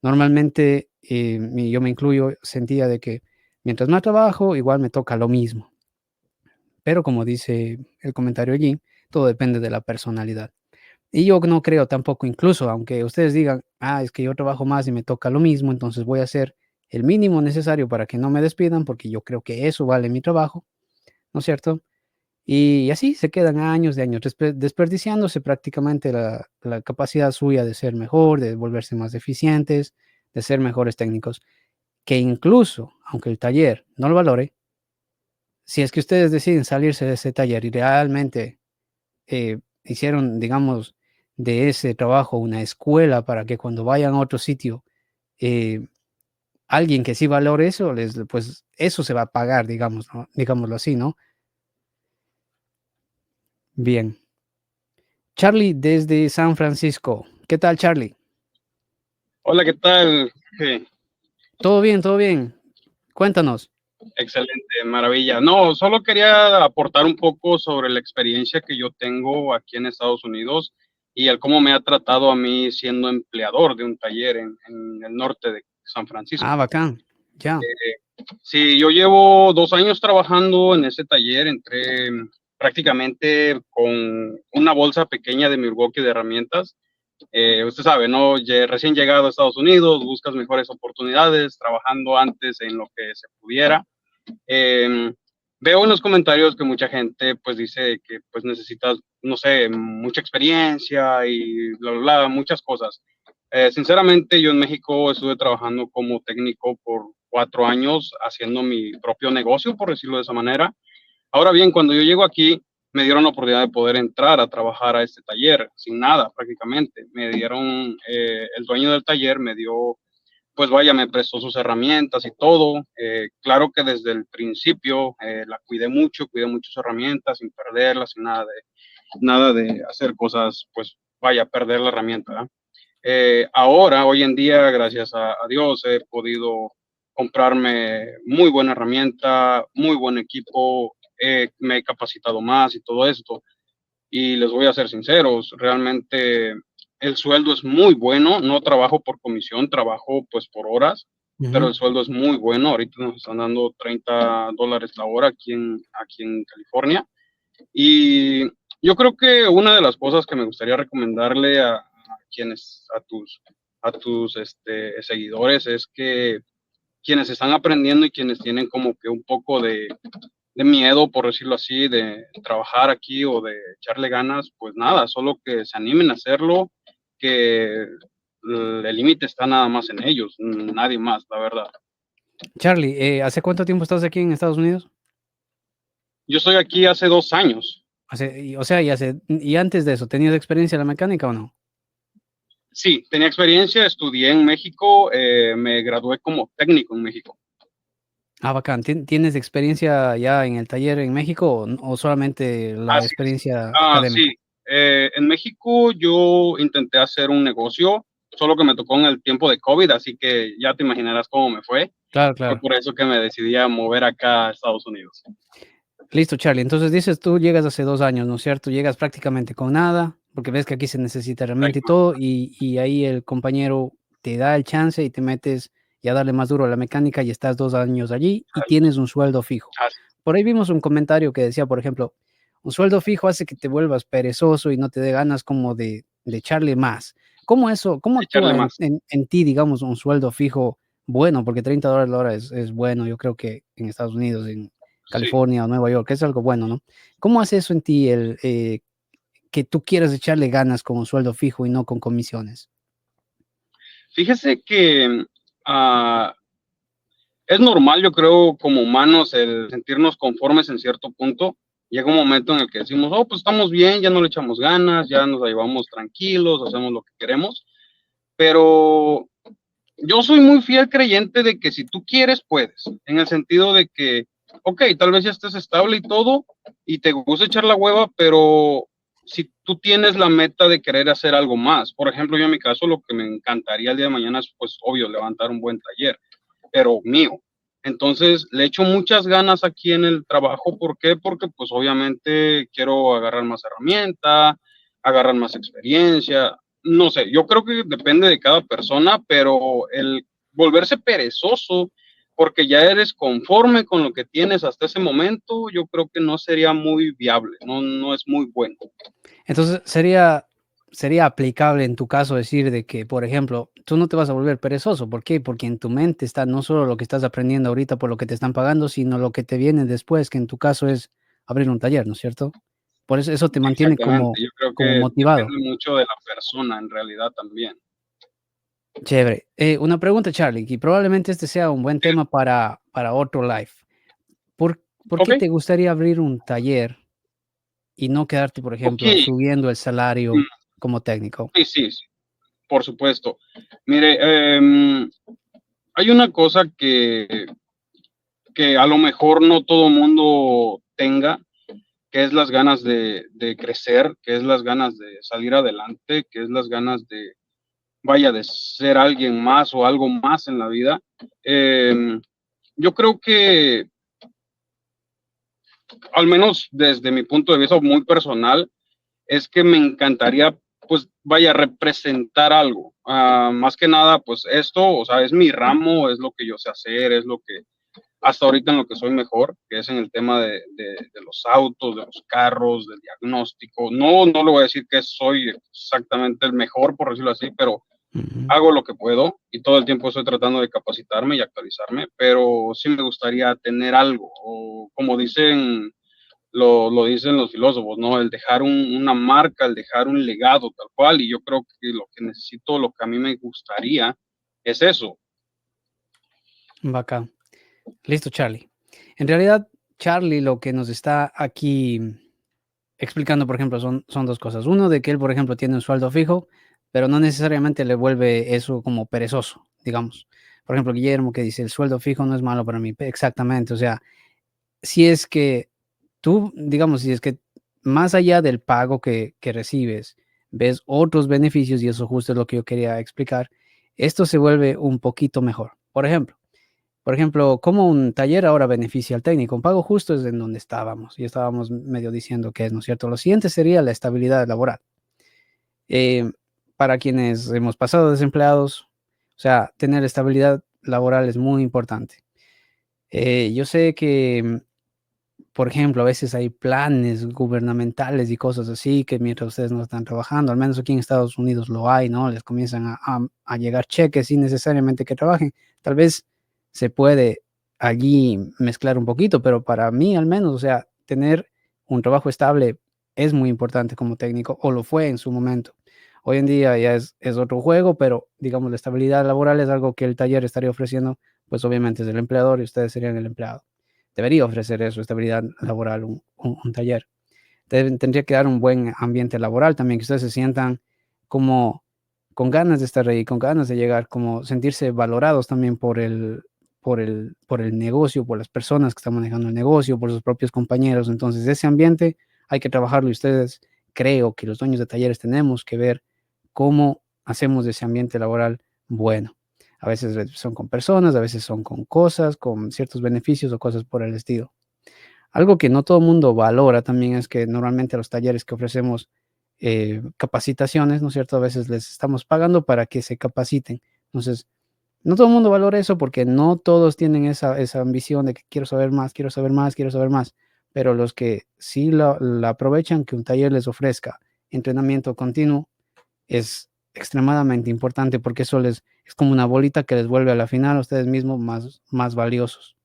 normalmente, y yo me incluyo, sentía de que mientras más trabajo, igual me toca lo mismo. Pero como dice el comentario allí, todo depende de la personalidad. Y yo no creo tampoco, incluso aunque ustedes digan, es que yo trabajo más y me toca lo mismo, entonces voy a hacer el mínimo necesario para que no me despidan, porque yo creo que eso vale mi trabajo, ¿no es cierto? Y así se quedan años de años desperdiciándose prácticamente la capacidad suya de ser mejor, de volverse más eficientes, de ser mejores técnicos, que incluso, aunque el taller no lo valore, si es que ustedes deciden salirse de ese taller y realmente hicieron, digamos, de ese trabajo una escuela para que cuando vayan a otro sitio, eh, alguien que sí valore eso, pues eso se va a pagar, digamos, ¿no? Digámoslo así, ¿no? Bien. Charlie desde San Francisco. ¿Qué tal, Charlie? Hola, ¿qué tal? Todo bien, todo bien. Cuéntanos. Excelente, maravilla. No, solo quería aportar un poco sobre la experiencia que yo tengo aquí en Estados Unidos y el cómo me ha tratado a mí siendo empleador de un taller en el norte de San Francisco. Ah, bacán. Ya. Sí, yo llevo 2 años trabajando en ese taller, entré prácticamente con una bolsa pequeña de Milwaukee de herramientas. Usted sabe, ¿no? Recién llegado a Estados Unidos, buscas mejores oportunidades, trabajando antes en lo que se pudiera. Veo en los comentarios que mucha gente pues dice que pues necesitas, no sé, mucha experiencia y bla, bla, bla, muchas cosas. Sinceramente, yo en México estuve trabajando como técnico por 4 años haciendo mi propio negocio, por decirlo de esa manera. Ahora bien, cuando yo llego aquí, me dieron la oportunidad de poder entrar a trabajar a este taller sin nada prácticamente. Me dieron, el dueño del taller me dio, pues vaya, me prestó sus herramientas y todo. Claro que desde el principio la cuidé mucho sus herramientas sin perderlas, sin nada de hacer cosas, pues vaya, perder la herramienta, ¿verdad? Ahora, hoy en día, gracias a Dios, he podido comprarme muy buena herramienta, muy buen equipo, me he capacitado más y todo esto. Y les voy a ser sinceros, realmente el sueldo es muy bueno, no trabajo por comisión, trabajo pues por horas, pero el sueldo es muy bueno. Ahorita nos están dando $30 la hora aquí en California. Y yo creo que una de las cosas que me gustaría recomendarle a tus seguidores es que quienes están aprendiendo y quienes tienen como que un poco de miedo, por decirlo así, de trabajar aquí o de echarle ganas, pues nada, solo que se animen a hacerlo, que el límite está nada más en ellos, nadie más, la verdad. Charlie, ¿hace cuánto tiempo estás aquí en Estados Unidos? Yo estoy aquí hace 2 años. O sea, y antes de eso, ¿tenías experiencia en la mecánica o no? Sí, tenía experiencia, estudié en México, me gradué como técnico en México. Ah, bacán. ¿Tienes experiencia ya en el taller en México o solamente la Así es. experiencia Sí, académica? en México yo intenté hacer un negocio, solo que me tocó en el tiempo de COVID, así que ya te imaginarás cómo me fue. Claro, Fue claro. por eso que me decidí a mover acá a Estados Unidos. Listo, Charlie. Entonces dices, tú llegas hace 2 años, ¿no es cierto? Llegas prácticamente con nada, porque ves que aquí se necesita herramienta y Correcto. todo, y ahí el compañero te da el chance y te metes y a darle más duro a la mecánica y estás 2 años allí y tienes un sueldo fijo. Así es. Por ahí vimos un comentario que decía, por ejemplo, un sueldo fijo hace que te vuelvas perezoso y no te dé ganas como de echarle más. ¿Cómo Echarle actúa más. en ti, digamos, un sueldo fijo bueno? Porque $30 la hora es bueno, yo creo que en Estados Unidos, en Sí. California o Nueva York, es algo bueno, ¿no? ¿Cómo hace eso en ti que tú quieras echarle ganas con un sueldo fijo y no con comisiones? Fíjese que ah, es normal, yo creo, como humanos, el sentirnos conformes en cierto punto. Llega un momento en el que decimos, oh, pues estamos bien, ya no le echamos ganas, ya nos la llevamos tranquilos, hacemos lo que queremos. Pero yo soy muy fiel creyente de que si tú quieres, puedes. En el sentido de que, ok, tal vez ya estés estable y todo, y te gusta echar la hueva, pero si tú tienes la meta de querer hacer algo más, por ejemplo, yo en mi caso, lo que me encantaría el día de mañana es, pues, obvio, levantar un buen taller, pero mío. Entonces, le echo muchas ganas aquí en el trabajo. ¿Por qué? Porque, pues, obviamente quiero agarrar más herramienta, agarrar más experiencia. No sé, yo creo que depende de cada persona, pero el volverse perezoso porque ya eres conforme con lo que tienes hasta ese momento, yo creo que no sería muy viable, no es muy bueno. Entonces, sería aplicable en tu caso decir de que, por ejemplo, tú no te vas a volver perezoso. ¿Por qué? Porque en tu mente está no solo lo que estás aprendiendo ahorita por lo que te están pagando, sino lo que te viene después, que en tu caso es abrir un taller, ¿no es cierto? Por eso te mantiene Exactamente, yo creo como que motivado. depende mucho de la persona en realidad también. Chévere. Una pregunta, Charlie, y probablemente este sea un buen tema para otro live. ¿Por Ok, qué te gustaría abrir un taller y no quedarte, por ok, ejemplo, subiendo el mm, salario como técnico? sí, sí, sí, por supuesto. Mire, hay una cosa que a lo mejor no todo mundo tenga, que es las ganas de crecer, que es las ganas de salir adelante, que es las ganas de, vaya, de ser alguien más o algo más en la vida. Yo creo que, al menos desde mi punto de vista muy personal, es que me encantaría pues vaya a representar algo. Más que nada, pues esto, o sea, es mi ramo, es lo que yo sé hacer, es lo que hasta ahorita en lo que soy mejor, que es en el tema de los autos, de los carros, del diagnóstico. No le voy a decir que soy exactamente el mejor, por decirlo así, pero hago lo que puedo y todo el tiempo estoy tratando de capacitarme y actualizarme, pero sí me gustaría tener algo, o como lo dicen los filósofos, ¿no? El dejar una marca, el dejar un legado tal cual, y yo creo que lo que necesito, lo que a mí me gustaría es eso. Bacán. Listo, Charlie. En realidad, Charlie lo que nos está aquí explicando, por ejemplo, son dos cosas. Uno, de que él, por ejemplo, tiene un sueldo fijo, pero no necesariamente le vuelve eso como perezoso, digamos. Por ejemplo, Guillermo que dice, el sueldo fijo no es malo para mí. Exactamente, o sea, si es que tú, digamos, si es que más allá del pago que recibes, ves otros beneficios, y eso justo es lo que yo quería explicar, esto se vuelve un poquito mejor. Por ejemplo, cómo un taller ahora beneficia al técnico. Un pago justo es en donde estábamos, y estábamos medio diciendo que es, ¿no es cierto? Lo siguiente sería la estabilidad laboral. Eh, para quienes hemos pasado desempleados, o sea, tener estabilidad laboral es muy importante. Yo sé que, por ejemplo, a veces hay planes gubernamentales y cosas así que mientras ustedes no están trabajando, al menos aquí en Estados Unidos lo hay, ¿no? Les comienzan a llegar cheques sin necesariamente que trabajen. Tal vez se puede allí mezclar un poquito, pero para mí al menos, o sea, tener un trabajo estable es muy importante como técnico, o lo fue en su momento. Hoy en día ya es otro juego, pero digamos la estabilidad laboral es algo que el taller estaría ofreciendo, pues obviamente es el empleador y ustedes serían el empleado. Debería ofrecer eso, estabilidad laboral, un taller. Tendría que dar un buen ambiente laboral también, que ustedes se sientan como con ganas de estar ahí, con ganas de llegar, como sentirse valorados también por el negocio, por las personas que están manejando el negocio, por sus propios compañeros. Entonces, ese ambiente hay que trabajarlo y ustedes, creo que los dueños de talleres tenemos que ver cómo hacemos de ese ambiente laboral bueno. A veces son con personas, a veces son con cosas, con ciertos beneficios o cosas por el estilo. Algo que no todo el mundo valora también es que normalmente a los talleres que ofrecemos capacitaciones, ¿no es cierto? A veces les estamos pagando para que se capaciten. Entonces, no todo el mundo valora eso porque no todos tienen esa ambición de que quiero saber más, quiero saber más, quiero saber más. Pero los que sí la aprovechan, que un taller les ofrezca entrenamiento continuo, es extremadamente importante porque eso es como una bolita que les vuelve a la final a ustedes mismos más valiosos.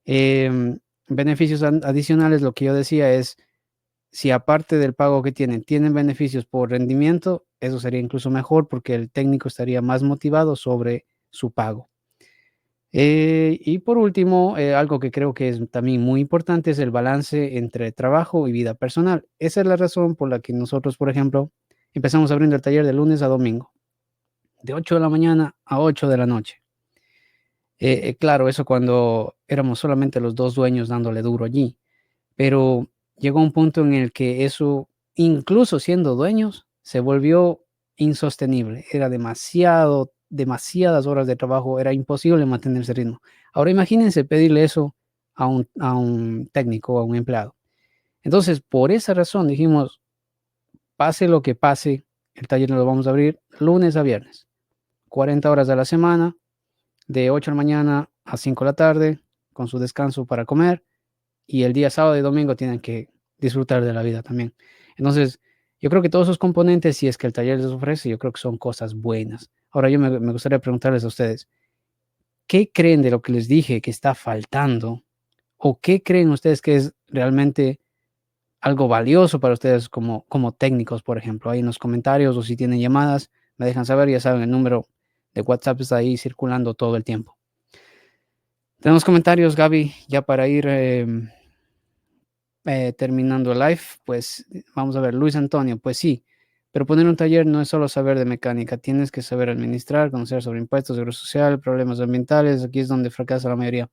Em, beneficios adicionales, lo que yo decía es, si aparte del pago que tienen beneficios por rendimiento, eso sería incluso mejor porque el técnico estaría más motivado sobre su pago. Y por último, algo que creo que es también muy importante es el balance entre trabajo y vida personal. Esa es la razón por la que nosotros, por ejemplo, empezamos abriendo el taller de lunes a domingo, de 8 de la mañana a 8 de la noche. Claro, eso cuando éramos solamente los dos dueños dándole duro allí, pero llegó un punto en el que eso, incluso siendo dueños, se volvió insostenible. Era demasiadas horas de trabajo, era imposible mantener ese ritmo. Ahora imagínense pedirle eso a un técnico, a un empleado. Entonces, por esa razón dijimos, pase lo que pase, el taller lo vamos a abrir lunes a viernes, 40 horas a la semana, de 8 de la mañana a 5 de la tarde, con su descanso para comer, y el día sábado y domingo tienen que disfrutar de la vida también. Entonces, yo creo que todos esos componentes, si es que el taller les ofrece, yo creo que son cosas buenas. Ahora, yo me gustaría preguntarles a ustedes, ¿qué creen de lo que les dije que está faltando? ¿O qué creen ustedes que es realmente algo valioso para ustedes como técnicos, por ejemplo? Ahí en los comentarios, o si tienen llamadas, me dejan saber, ya saben, el número de WhatsApp está ahí circulando todo el tiempo. Tenemos comentarios, Gaby, ya para ir terminando el live, pues vamos a ver, Luis Antonio, pues sí, pero poner un taller no es solo saber de mecánica, tienes que saber administrar, conocer sobre impuestos, seguro social, problemas ambientales, aquí es donde fracasa la mayoría.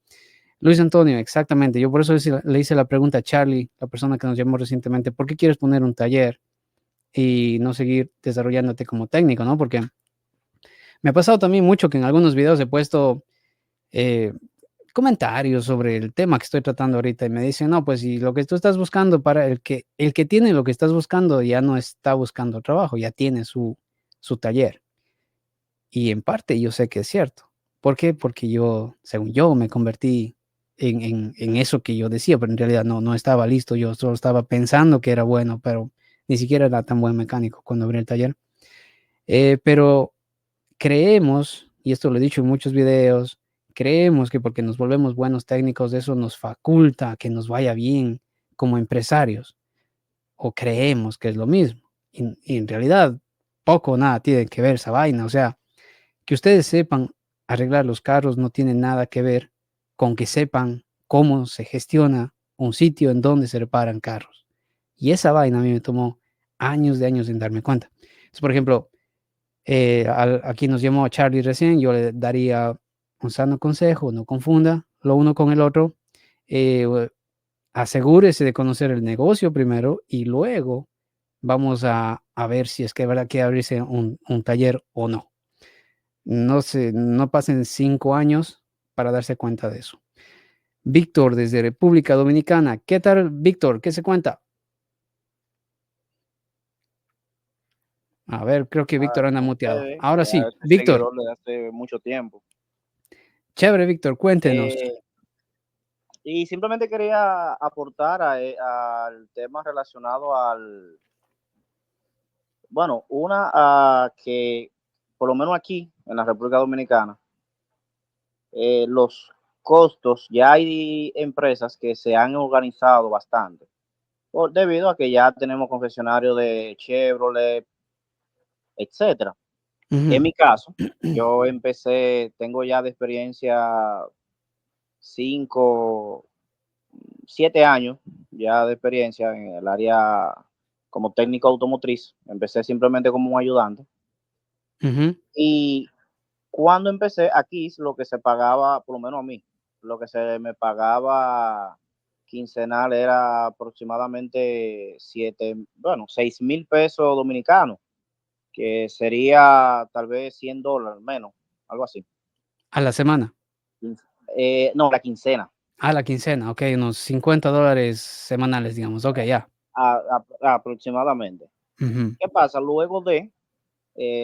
Luis Antonio, exactamente, yo por eso le hice la pregunta a Charlie, la persona que nos llamó recientemente, ¿por qué quieres poner un taller y no seguir desarrollándote como técnico, no? Porque me ha pasado también mucho que en algunos videos he puesto, eh, comentarios sobre el tema que estoy tratando ahorita y me dicen, no, pues si lo que tú estás buscando para el que tiene lo que estás buscando ya no está buscando trabajo, ya tiene su taller. Y en parte yo sé que es cierto. ¿Por qué? Porque yo, según yo, me convertí en eso que yo decía, pero en realidad no estaba listo. Yo solo estaba pensando que era bueno, pero ni siquiera era tan buen mecánico cuando abrí el taller. Pero creemos, y esto lo he dicho en muchos videos, creemos que porque nos volvemos buenos técnicos, eso nos faculta que nos vaya bien como empresarios, o creemos que es lo mismo. Y en realidad, poco o nada tiene que ver esa vaina. O sea, que ustedes sepan arreglar los carros no tiene nada que ver con que sepan cómo se gestiona un sitio en donde se reparan carros. Y esa vaina a mí me tomó años de años en darme cuenta. Entonces, por ejemplo, aquí nos llamó Charlie recién, yo le daría un sano consejo, no confunda lo uno con el otro. Asegúrese de conocer el negocio primero y luego vamos a ver si es que habrá que abrirse un taller o no. No sé, no pasen 5 años para darse cuenta de eso. Víctor, desde República Dominicana. ¿Qué tal, Víctor? ¿Qué se cuenta? A ver, creo que Víctor anda muteado. Ustedes, Ahora ya sí, soy Víctor. seguidor desde hace mucho tiempo. Chévere, Víctor, cuéntenos. Y simplemente quería aportar al tema relacionado bueno, que por lo menos aquí en la República Dominicana, los costos, ya hay empresas que se han organizado bastante, debido a que ya tenemos concesionarios de Chevrolet, etcétera. En Ujú. mi caso, yo tengo ya de experiencia 5, 7 años ya de experiencia en el área como técnico automotriz. Empecé simplemente como un ayudante. Ujú. Y cuando empecé aquí, lo que se pagaba, por lo menos a mí, lo que se me pagaba quincenal era aproximadamente 6,000 pesos dominicanos, que sería tal vez $100 menos, algo así. A la semana. No, la quincena. A la quincena, ok, unos $50 semanales, digamos. Ok, ya. Aproximadamente. Ujú. ¿Qué pasa? Luego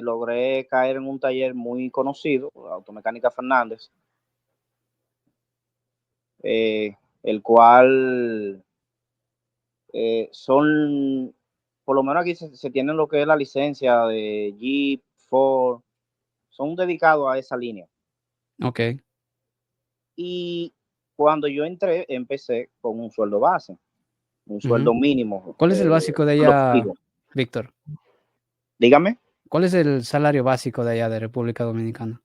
logré caer en un taller muy conocido, Automecánica Fernández, el cual por lo menos aquí se tienen lo que es la licencia de Jeep, Ford, son dedicados a esa línea. Ok. Y cuando yo empecé con un sueldo base, un Ujú. sueldo mínimo, ¿Cuál es el básico de sueldo allá, fijo. Víctor? Dígame. ¿Cuál es el salario básico de allá de República Dominicana?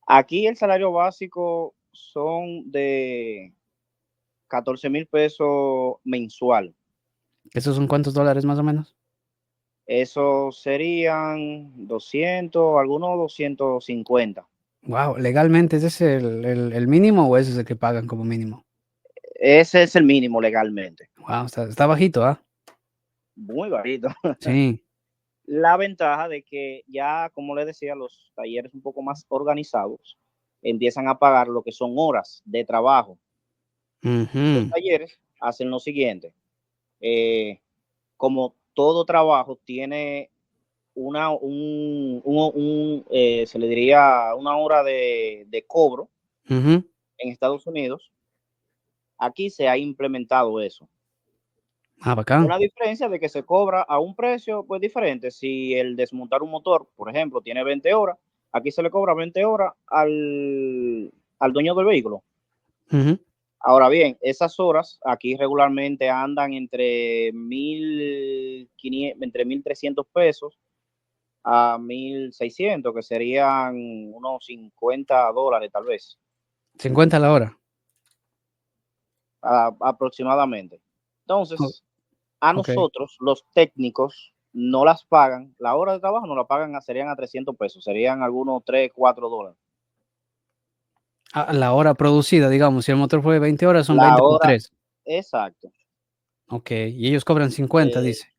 Aquí el salario básico son de 14,000 pesos mensual. ¿Esos son cuántos dólares más o menos? Eso serían 200, algunos 250. Wow, ¿legalmente ese es el mínimo o ese es el que pagan como mínimo? Ese es el mínimo legalmente. Wow, está bajito, ¿ah? Muy bajito. Sí. La ventaja de que ya, como les decía, los talleres un poco más organizados empiezan a pagar lo que son horas de trabajo. Los Ujú. talleres hacen lo siguiente. Como todo trabajo tiene se le diría una hora de cobro Ujú. en Estados Unidos, aquí se ha implementado eso. Ah, Con bacán. la diferencia de que se cobra a un precio pues diferente. Si el desmontar un motor, por ejemplo, tiene 20 horas, aquí se le cobra 20 horas al dueño del vehículo. Ujú. Ahora bien, esas horas aquí regularmente andan entre 1,500, entre 1,300 pesos a 1,600, que serían unos $50 tal vez, 50 la hora. aproximadamente. O Entonces, a okey. nosotros, los técnicos, no las pagan, la hora de trabajo no la pagan, serían a 300 pesos, serían algunos $3, $4. La hora producida, digamos, si el motor fue de 20 horas, son La 20 por hora, 3. exacto. Okey, y ellos cobran 50, Eh, dice.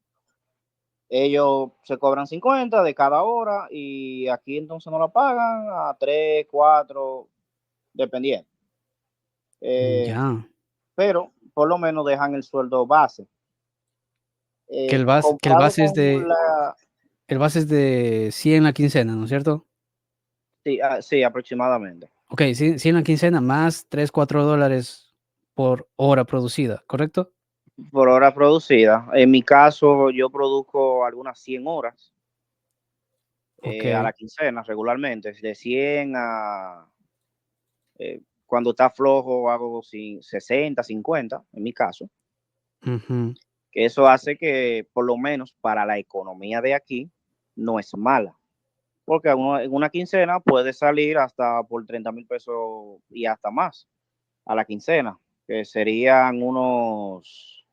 Ellos se cobran 50 de cada hora y aquí entonces no la pagan a 3, 4, dependiendo. Ya. Pero por lo menos dejan el sueldo base. Que el Comparado base es con la... el base es de 100 la quincena, ¿no es cierto? Sí, sí, aproximadamente. Ok, 100 la quincena más 3, 4 dólares por hora producida, ¿correcto? Por hora producida. En mi caso, yo produzco algunas 100 horas Ok. a la quincena regularmente, de 100 a... cuando está flojo hago 60, 50, en mi caso. Ujú. Que eso hace que, por lo menos para la economía de aquí, no es mala. Porque en una quincena puede salir hasta por 30,000 pesos y hasta más a la quincena, que serían unos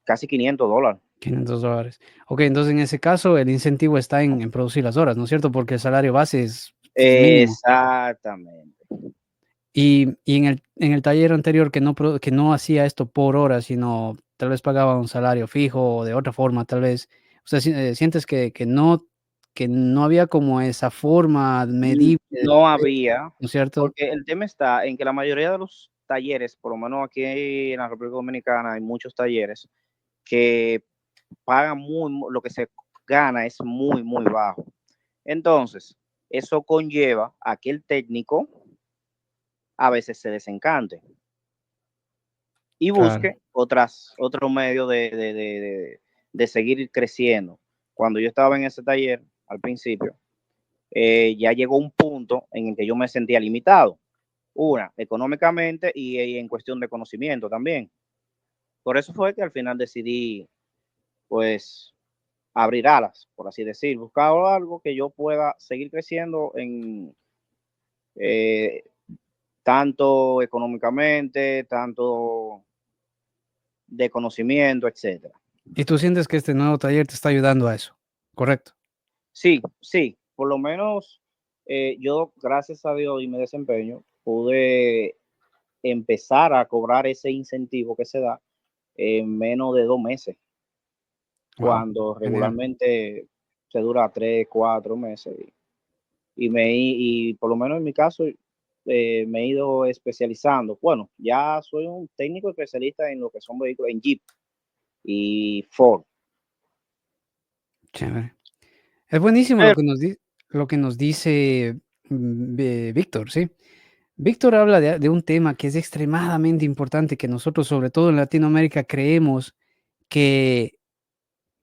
casi $500. 500 dólares. Ok, entonces en ese caso el incentivo está en producir las horas, ¿no es cierto? Porque el salario base es mínimo. Exactamente. Y en el taller anterior que no hacía esto por hora, sino tal vez pagaba un salario fijo o de otra forma, tal vez. O sea, sientes que no había como esa forma medible, No había, ¿no es cierto? porque el tema está en que la mayoría de los talleres, por lo menos aquí en la República Dominicana, hay muchos talleres que pagan lo que se gana es muy, muy bajo. Entonces, eso conlleva a que el técnico a veces se desencante y Claro. busque otro medio de seguir creciendo. Cuando yo estaba en ese taller al principio, ya llegó un punto en el que yo me sentía limitado. Una, económicamente y en cuestión de conocimiento también. Por eso fue que al final decidí, pues, abrir alas, por así decir, buscar algo que yo pueda seguir creciendo en eh, tanto económicamente, tanto de conocimiento, etcétera. Y tú sientes que este nuevo taller te está ayudando a eso, ¿correcto? Sí, sí, por lo menos yo, gracias a Dios y mi desempeño, pude empezar a cobrar ese incentivo que se da en menos de 2 meses, Wow, cuando genial. regularmente se dura 3, 4 meses. Y por lo menos en mi caso, me he ido especializando. Bueno, ya soy un técnico especialista en lo que son vehículos, en Jeep y Ford. Chévere. Es buenísimo Pero, lo que nos dice Víctor, ¿sí? Víctor habla de un tema que es extremadamente importante, que nosotros, sobre todo en Latinoamérica, creemos que,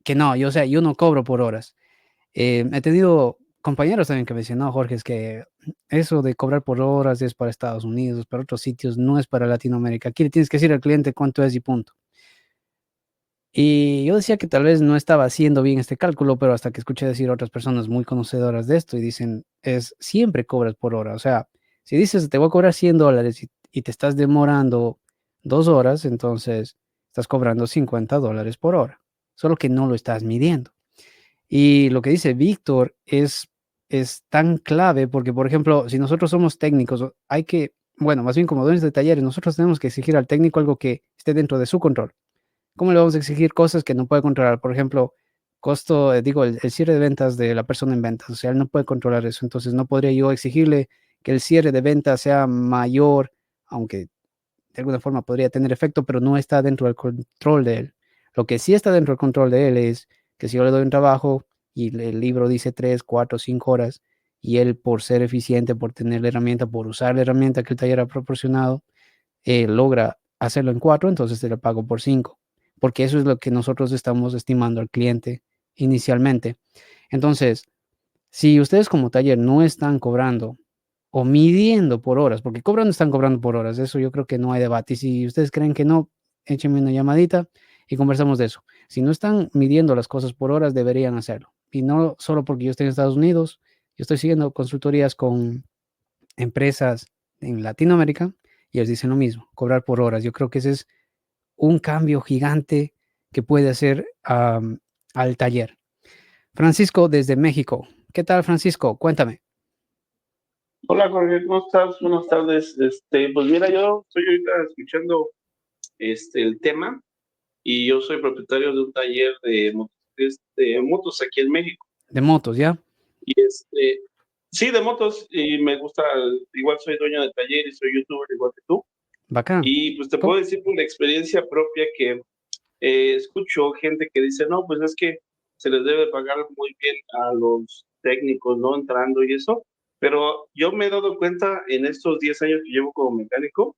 que no, o sea, yo no cobro por horas. He tenido compañeros también que me decían, no, Jorge, es que eso de cobrar por horas es para Estados Unidos, para otros sitios, no es para Latinoamérica. Aquí le tienes que decir al cliente cuánto es y punto. Y yo decía que tal vez no estaba haciendo bien este cálculo, pero hasta que escuché decir a otras personas muy conocedoras de esto y dicen, siempre cobras por hora. O sea, si dices, te voy a cobrar $100 y te estás demorando 2 horas, entonces estás cobrando $50 por hora, solo que no lo estás midiendo. Y lo que dice Víctor es tan clave porque, por ejemplo, si nosotros somos técnicos, bueno, más bien como dueños de talleres, nosotros tenemos que exigir al técnico algo que esté dentro de su control. ¿Cómo le vamos a exigir cosas que no puede controlar? Por ejemplo, costo, digo, el cierre de ventas de la persona en ventas. O sea, él no puede controlar eso. Entonces, no podría yo exigirle que el cierre de ventas sea mayor, aunque de alguna forma podría tener efecto, pero no está dentro del control de él. Lo que sí está dentro del control de él es que si yo le doy un trabajo y el libro dice 3, 4, 5 horas, y él por ser eficiente, por tener la herramienta, por usar la herramienta que el taller ha proporcionado, logra hacerlo en 4, entonces te lo pago por 5, porque eso es lo que nosotros estamos estimando al cliente inicialmente. Entonces, si ustedes como taller no están cobrando o midiendo por horas, porque cobrando están cobrando por horas, eso yo creo que no hay debate. Y si ustedes creen que no, échenme una llamadita y conversamos de eso. Si no están midiendo las cosas por horas, deberían hacerlo. Y no solo porque yo estoy en Estados Unidos, yo estoy siguiendo consultorías con empresas en Latinoamérica y ellos dicen lo mismo, cobrar por horas. Yo creo que ese es un cambio gigante que puede hacer al taller. Francisco desde México. ¿Qué tal, Francisco? Cuéntame. Hola Jorge, ¿cómo estás? Buenas tardes. Pues mira, yo estoy ahorita escuchando el tema y yo soy propietario de un taller de motos aquí en México. De motos, ¿ya? Y Sí, de motos, y me gusta, igual soy dueño de taller y soy youtuber igual que tú. Bacán. Y pues te puedo decir por experiencia propia que escucho gente que dice, no, pues es que se les debe pagar muy bien a los técnicos, ¿no? Entrando y eso. Pero yo me he dado cuenta en estos 10 años que llevo como mecánico,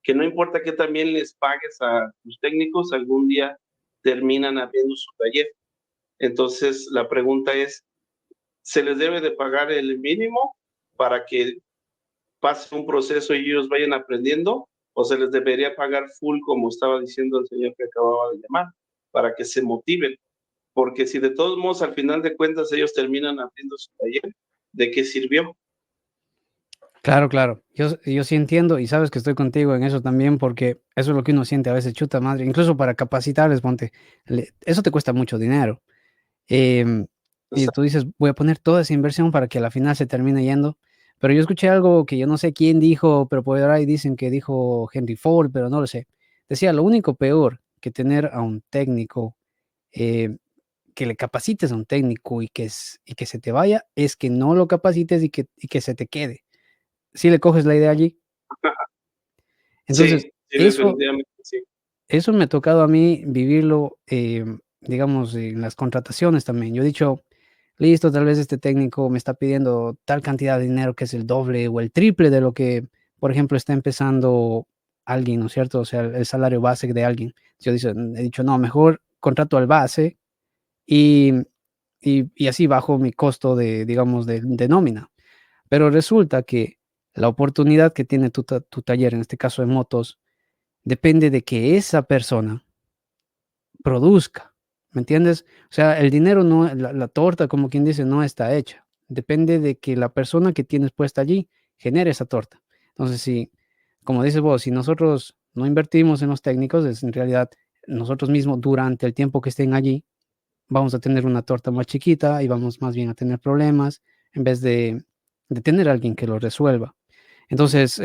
que no importa que también les pagues a tus técnicos, algún día terminan abriendo su taller. Entonces, la pregunta es, ¿se les debe de pagar el mínimo para que pase un proceso y ellos vayan aprendiendo? ¿O se les debería pagar full, como estaba diciendo el señor que acababa de llamar, para que se motiven? Porque si de todos modos, al final de cuentas, ellos terminan abriendo su taller, ¿de qué sirvió? Claro, claro. Yo sí entiendo y sabes que estoy contigo en eso también, porque eso es lo que uno siente a veces, chuta madre, incluso para capacitarles, ponte, eso te cuesta mucho dinero. Y tú dices, voy a poner toda esa inversión para que a la final se termine yendo. Pero yo escuché algo que yo no sé quién dijo, pero por ahí dicen que dijo Henry Ford, pero no lo sé. Decía, lo único peor que tener a un técnico, eh, que le capacites a un técnico y que se te vaya, es que no lo capacites y que se te quede. ¿Sí le coges la idea allí? Entonces, Sí, sí, eso definitivamente sí. eso me ha tocado a mí vivirlo, digamos, en las contrataciones también. Yo he dicho: "Listo, tal vez este técnico me está pidiendo tal cantidad de dinero que es el doble o el triple de lo que, por ejemplo, está empezando alguien", ¿no es cierto? O sea, el salario base de alguien. He dicho: "No, mejor contrato al base y y así bajo mi costo de, digamos, de nómina". Pero resulta que la oportunidad que tiene tu taller, en este caso de motos, depende de que esa persona produzca, ¿me entiendes? O sea, el dinero no, la torta, como quien dice, no está hecha. Depende de que la persona que tienes puesta allí genere esa torta. Entonces, si, como dices vos, si nosotros no invertimos en los técnicos, es en realidad nosotros mismos durante el tiempo que estén allí, vamos a tener una torta más chiquita y vamos más bien a tener problemas en vez de tener a alguien que lo resuelva. Entonces,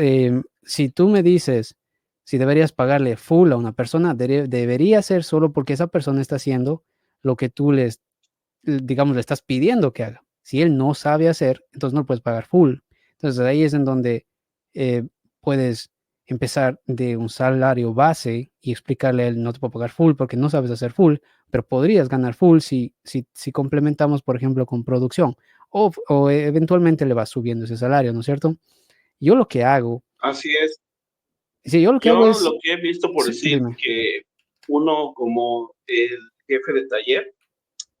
si tú me dices si deberías pagarle full a una persona, debería ser solo porque esa persona está haciendo lo que tú digamos, le estás pidiendo que haga. Si él no sabe hacer, entonces no puedes pagar full. Entonces ahí es en donde eh, puedes empezar de un salario base y explicarle a él, no te puedo pagar full porque no sabes hacer full, pero podrías ganar full si complementamos, por ejemplo, con producción o eventualmente le vas subiendo ese salario, ¿no es cierto? Yo lo que hago, Así es. sí, yo lo que hago Yo es, lo que he visto, por sí, decir, dime. que uno como el jefe de taller,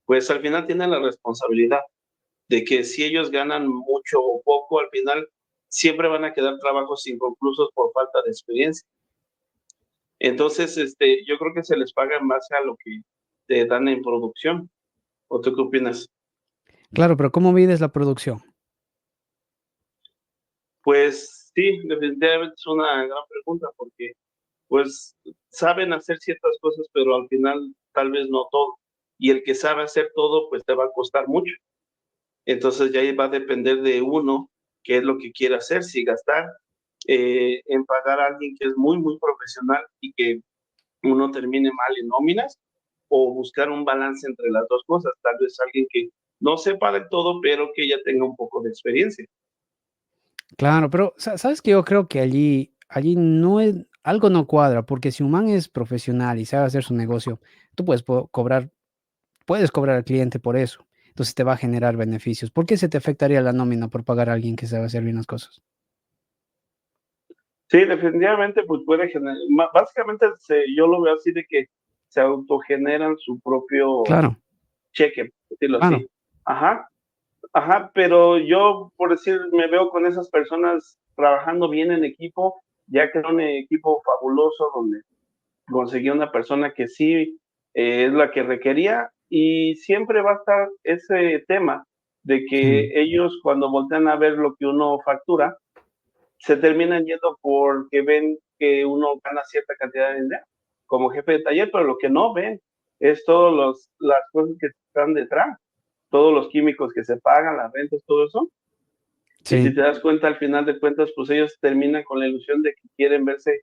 pues al final tiene la responsabilidad de que si ellos ganan mucho o poco, al final siempre van a quedar trabajos inconclusos por falta de experiencia. Entonces, yo creo que se les paga en base a lo que te dan en producción. ¿O tú qué opinas? Claro, pero ¿cómo mides la producción? Pues sí, definitivamente es una gran pregunta porque pues saben hacer ciertas cosas, pero al final tal vez no todo. Y el que sabe hacer todo, pues te va a costar mucho. Entonces ya ahí va a depender de uno qué es lo que quiere hacer, si gastar en pagar a alguien que es muy, muy profesional y que uno termine mal en nóminas, o buscar un balance entre las dos cosas, tal vez alguien que no sepa de todo, pero que ya tenga un poco de experiencia. Claro, pero sabes que yo creo que allí no es, algo no cuadra, porque si un man es profesional y sabe hacer su negocio, tú puedes cobrar al cliente por eso. Entonces te va a generar beneficios. ¿Por qué se te afectaría la nómina por pagar a alguien que sabe hacer bien las cosas? Sí, definitivamente, pues puede generar, básicamente yo lo veo así de que se autogeneran su propio Claro, cheque, por decirlo claro. así. Ajá, ajá, pero yo, por decir, me veo con esas personas trabajando bien en equipo, ya que era un equipo fabuloso donde conseguí una persona que sí es la que requería, y siempre va a estar ese tema de Mm, que ellos cuando voltean a ver lo que uno factura, se terminan yendo porque ven que uno gana cierta cantidad de dinero como jefe de taller, pero lo que no ven es todas las cosas que están detrás, todos los químicos que se pagan, las rentas, todo eso. Y si sí, te das cuenta, al final de cuentas, pues ellos terminan con la ilusión de que quieren verse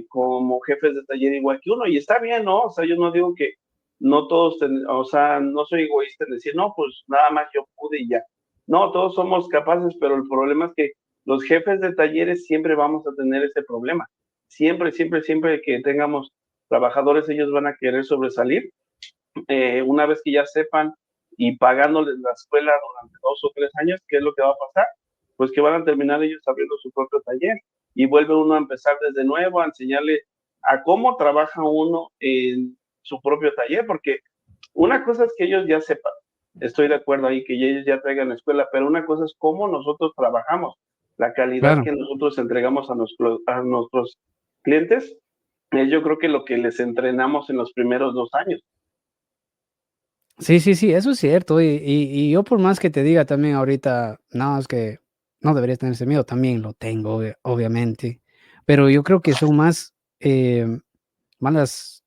como jefes de taller igual que uno. Y está bien, ¿no? O sea, yo no digo que no todos, o sea, no soy egoísta en decir, no, pues nada más yo pude y ya. No, todos somos capaces, pero el problema es que los jefes de talleres siempre vamos a tener ese problema. Siempre, siempre, siempre que tengamos trabajadores, ellos van a querer sobresalir. Una vez que ya sepan y pagándoles la escuela durante 2 o 3 años, ¿qué es lo que va a pasar? Pues que van a terminar ellos abriendo su propio taller y vuelve uno a empezar desde nuevo, a enseñarle a cómo trabaja uno en su propio taller, porque una cosa es que ellos ya sepan, estoy de acuerdo ahí, que ellos ya traigan la escuela, pero una cosa es cómo nosotros trabajamos, la calidad Claro. que nosotros entregamos a nuestros clientes, yo creo que lo que les entrenamos en los primeros 2 años. Sí, sí, sí, eso es cierto. Y yo por más que te diga también ahorita, no, es que no deberías tener ese miedo, también lo tengo, obviamente. Pero yo creo que son más malas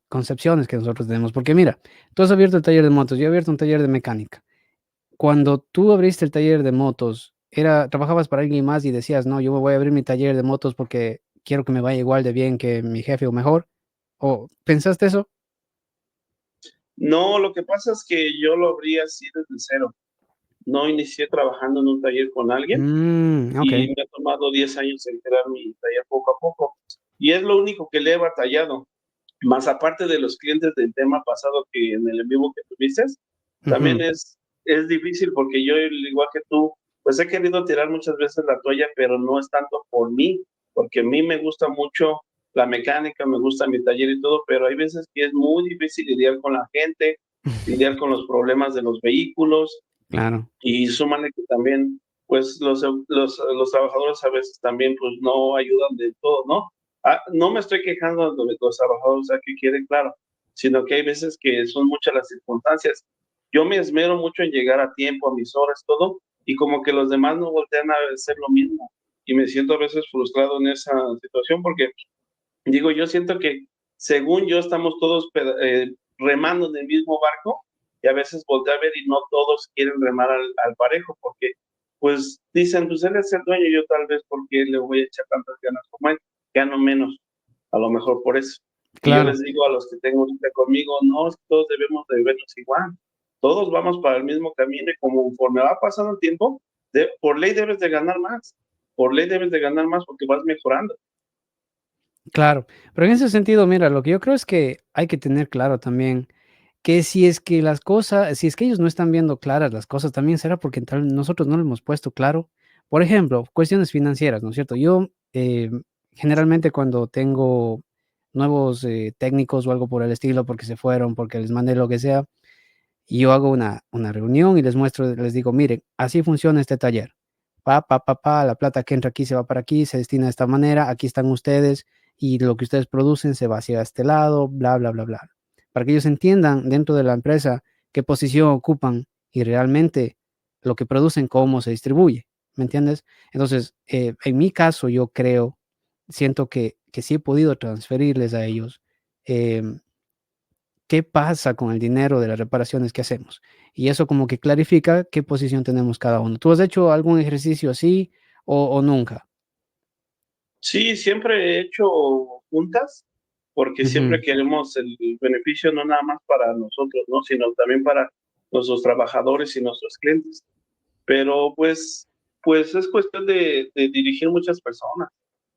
concepciones que nosotros tenemos. Porque mira, tú has abierto el taller de motos, yo he abierto un taller de mecánica. Cuando tú abriste el taller de motos, trabajabas para alguien más y decías, no, yo me voy a abrir mi taller de motos porque quiero que me vaya igual de bien que mi jefe o mejor. ¿O pensaste eso? No, lo que pasa es que yo lo abrí así desde cero. No inicié trabajando en un taller con alguien Ok. y me ha tomado 10 años en crear mi taller poco a poco. Y es lo único que le he batallado. Más aparte de los clientes del tema pasado que en el en vivo que tuviste, también Ujú. es difícil porque yo, igual que tú, pues he querido tirar muchas veces la toalla, pero no es tanto por mí, porque a mí me gusta mucho la mecánica, me gusta mi taller y todo, pero hay veces que es muy difícil lidiar con la gente, lidiar con los problemas de los vehículos Claro. y súmale que también, pues los trabajadores a veces también pues no ayudan de todo, ¿no? No me estoy quejando de los trabajadores, o sea, que quede claro, sino que hay veces que son muchas las circunstancias. Yo me esmero mucho en llegar a tiempo, a mis horas, todo, y como que los demás no voltean a hacer lo mismo. Y me siento a veces frustrado en esa situación porque, digo, yo siento que según yo estamos todos remando en el mismo barco y a veces voltea a ver y no todos quieren remar al parejo porque pues dicen, pues él es el dueño, yo tal vez porque le voy a echar tantas ganas como él, gano menos, a lo mejor por eso. Y yo Claro, les digo a los que tengo ahorita conmigo, no, todos debemos de vernos igual, todos vamos para el mismo camino y conforme va pasando el tiempo, por ley debes de ganar más, por ley debes de ganar más porque vas mejorando. claro. Pero en ese sentido, mira, lo que yo creo es que hay que tener claro también que si es que ellos no están viendo claras las cosas, también será porque nosotros no lo hemos puesto claro. Por ejemplo, cuestiones financieras, ¿no es cierto? Yo, generalmente cuando tengo nuevos técnicos o algo por el estilo, porque se fueron, porque les mandé lo que sea, y yo hago una reunión y les muestro, les digo: "Miren, así funciona este taller. La plata que entra aquí se va para aquí, se destina de esta manera, aquí están ustedes, y lo que ustedes producen se va hacia este lado, bla, bla, bla, bla". Para que ellos entiendan dentro de la empresa qué posición ocupan y realmente lo que producen, cómo se distribuye, ¿me entiendes? Entonces, en mi caso, yo siento que sí he podido transferirles a ellos, em qué pasa con el dinero de las reparaciones que hacemos. Y eso como que clarifica qué posición tenemos cada uno. ¿Tú has hecho algún ejercicio así o nunca? Sí, siempre he hecho juntas, porque siempre Ujú, queremos el beneficio no nada más para nosotros, ¿no? Sino también para nuestros trabajadores y nuestros clientes. Pero pues es cuestión de dirigir muchas personas.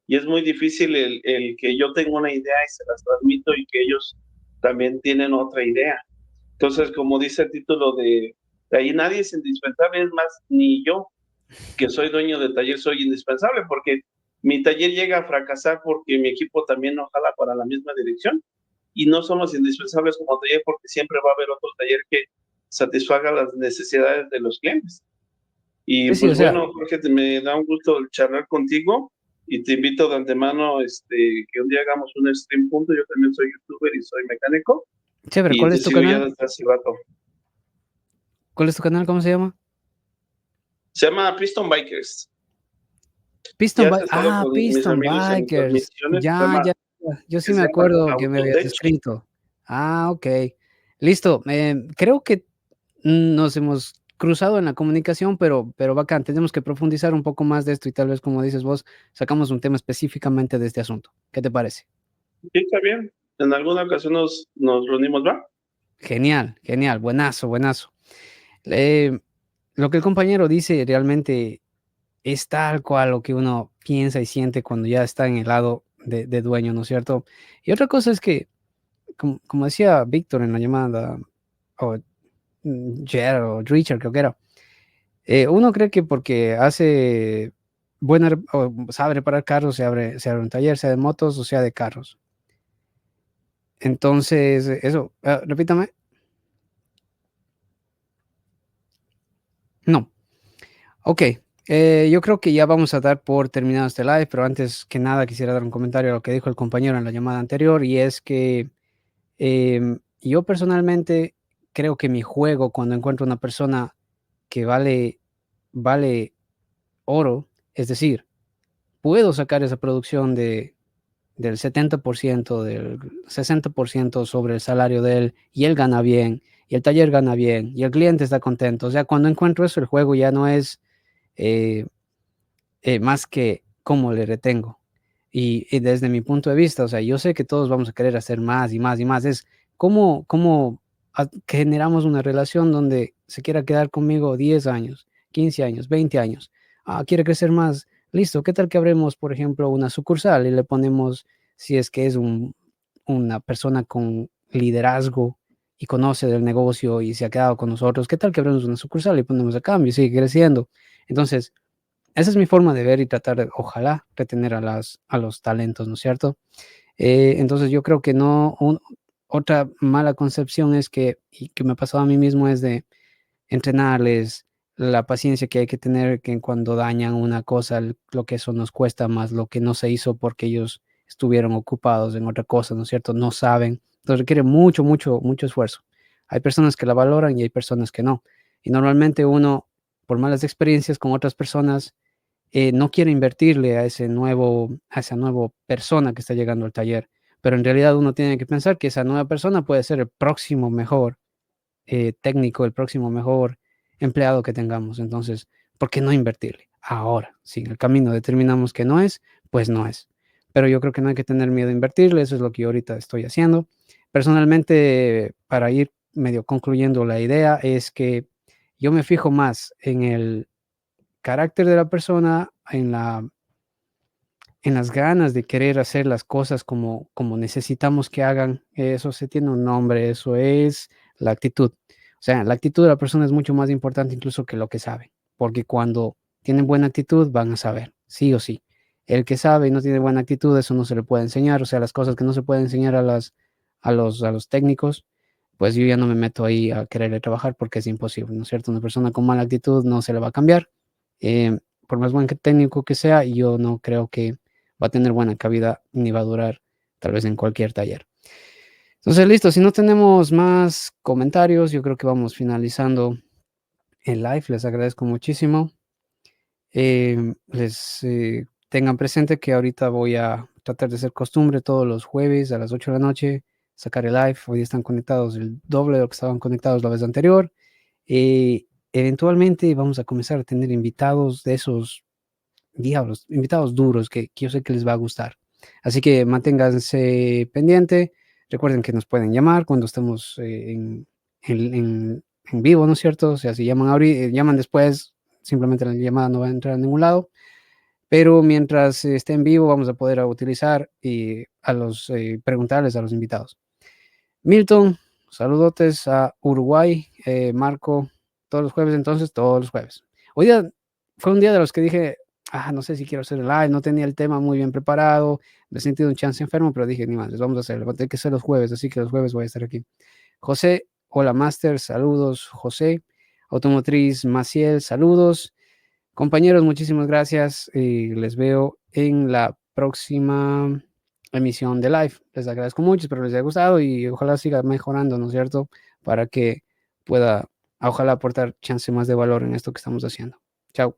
Y es muy difícil el que yo tenga una idea y se las transmito y que ellos también tienen otra idea. Entonces, como dice el título de ahí, nadie es indispensable, es más, ni yo que soy dueño de taller soy indispensable porque mi taller llega a fracasar porque mi equipo también no jala para la misma dirección y no somos indispensables como taller porque siempre va a haber otro taller que satisfaga las necesidades de los clientes. Y sí, sí, o pues sea, bueno, Jorge, me da un gusto charlar contigo y te invito de antemano que un día hagamos un stream juntos. Yo también soy youtuber y soy mecánico chévere, y ¿cuál te es tu sigo ya canal? desde hace rato. ¿Cuál es tu canal? ¿Cómo se llama? Se llama Piston Bikers. Piston Ya Bi has estado con mis Piston amigos en Bikers. transmisiones, Ya, ya, ya, yo que sí me se llama acuerdo que me habías Autotech. escrito. Okey. Listo, creo que nos hemos cruzado en la comunicación, pero bacán, tenemos que profundizar un poco más de esto y tal vez, como dices vos, sacamos un tema específicamente de este asunto. ¿Qué te parece? Sí, está bien. En alguna ocasión nos reunimos, ¿va? Genial, genial, buenazo, buenazo. Eh, lo que el compañero dice realmente es tal cual lo que uno piensa y siente cuando ya está en el lado de dueño, ¿no es cierto? Y otra cosa es que, como decía Víctor en la llamada, o Jer o Richard, creo que era, uno cree que porque hace buena o sabe reparar carros, se abre un taller, sea de motos o sea de carros. Entonces, eso, repítame. No. Ok. Yo creo que ya vamos a dar por terminado este live, pero antes que nada quisiera dar un comentario a lo que dijo el compañero en la llamada anterior, y es que yo personalmente creo que mi juego, cuando encuentro una persona que vale oro, es decir, puedo sacar esa producción del 70%, del 60% sobre el salario de él, y él gana bien, y el taller gana bien, y el cliente está contento. O sea, cuando encuentro eso, el juego ya no es eh, más que cómo le retengo. Y desde mi punto de vista, o sea, yo sé que todos vamos a querer hacer más y más y más. Es cómo generamos una relación donde se quiera quedar conmigo 10 años, 15 años, 20 años. Quiere crecer más. Listo, ¿qué tal que abremos, por ejemplo, una sucursal y le ponemos, si es que es una persona con liderazgo y conoce del negocio y se ha quedado con nosotros? ¿Qué tal que abremos una sucursal y ponemos a cambio y sigue creciendo? Entonces, esa es mi forma de ver y tratar de, ojalá, retener a los talentos, ¿no es cierto? Entonces yo creo que no, otra mala concepción es que, y que me ha pasado a mí mismo, es de entrenarles la paciencia que hay que tener, que cuando dañan una cosa, lo que eso nos cuesta más, lo que no se hizo porque ellos estuvieron ocupados en otra cosa, ¿no es cierto? No saben. Entonces requiere mucho, mucho, mucho esfuerzo. Hay personas que la valoran y hay personas que no. Y normalmente uno, por malas experiencias con otras personas, no quiere invertirle a esa nueva persona que está llegando al taller. Pero en realidad uno tiene que pensar que esa nueva persona puede ser el próximo mejor técnico, el próximo mejor empleado que tengamos. Entonces, ¿por qué no invertirle? Ahora, si en el camino determinamos que no es, pues no es. Pero yo creo que no hay que tener miedo a invertirle, eso es lo que yo ahorita estoy haciendo. Personalmente, para ir medio concluyendo la idea, es que yo me fijo más en el carácter de la persona, en las ganas de querer hacer las cosas como necesitamos que hagan. Eso se tiene un nombre, eso es la actitud. O sea, la actitud de la persona es mucho más importante incluso que lo que sabe, porque cuando tienen buena actitud van a saber, sí o sí. El que sabe y no tiene buena actitud, eso no se le puede enseñar. O sea, las cosas que no se pueden enseñar a los técnicos, pues yo ya no me meto ahí a quererle trabajar porque es imposible, ¿no es cierto? Una persona con mala actitud no se le va a cambiar. Por más buen técnico que sea, yo no creo que va a tener buena cabida ni va a durar tal vez en cualquier taller. Entonces, listo, si no tenemos más comentarios, yo creo que vamos finalizando el live. Les agradezco muchísimo. Tengan presente que ahorita voy a tratar de hacer costumbre todos los jueves a las 8 de la noche, sacar el live. Hoy están conectados el doble de lo que estaban conectados la vez anterior. Eventualmente vamos a comenzar a tener invitados de esos diablos, invitados duros que yo sé que les va a gustar. Así que manténganse pendiente. Recuerden que nos pueden llamar cuando estemos en vivo, ¿no es cierto? O sea, si llaman ahorita, llaman después, simplemente la llamada no va a entrar a ningún lado. Pero mientras esté en vivo, vamos a poder utilizar y preguntarles a los invitados. Milton, saludotes a Uruguay. Marco, todos los jueves, entonces, todos los jueves. Hoy día fue un día de los que dije, no sé si quiero hacer el live, no tenía el tema muy bien preparado, me he sentido un chance enfermo, pero dije, ni más, les vamos a hacerlo, va a tener que ser los jueves, así que los jueves voy a estar aquí. José, hola Master, saludos, José. Automotriz Maciel, saludos. Compañeros, muchísimas gracias y les veo en la próxima emisión de live. Les agradezco mucho, espero les haya gustado y ojalá siga mejorando, ¿no es cierto? Para que pueda, ojalá aportar chance más de valor en esto que estamos haciendo. Chao.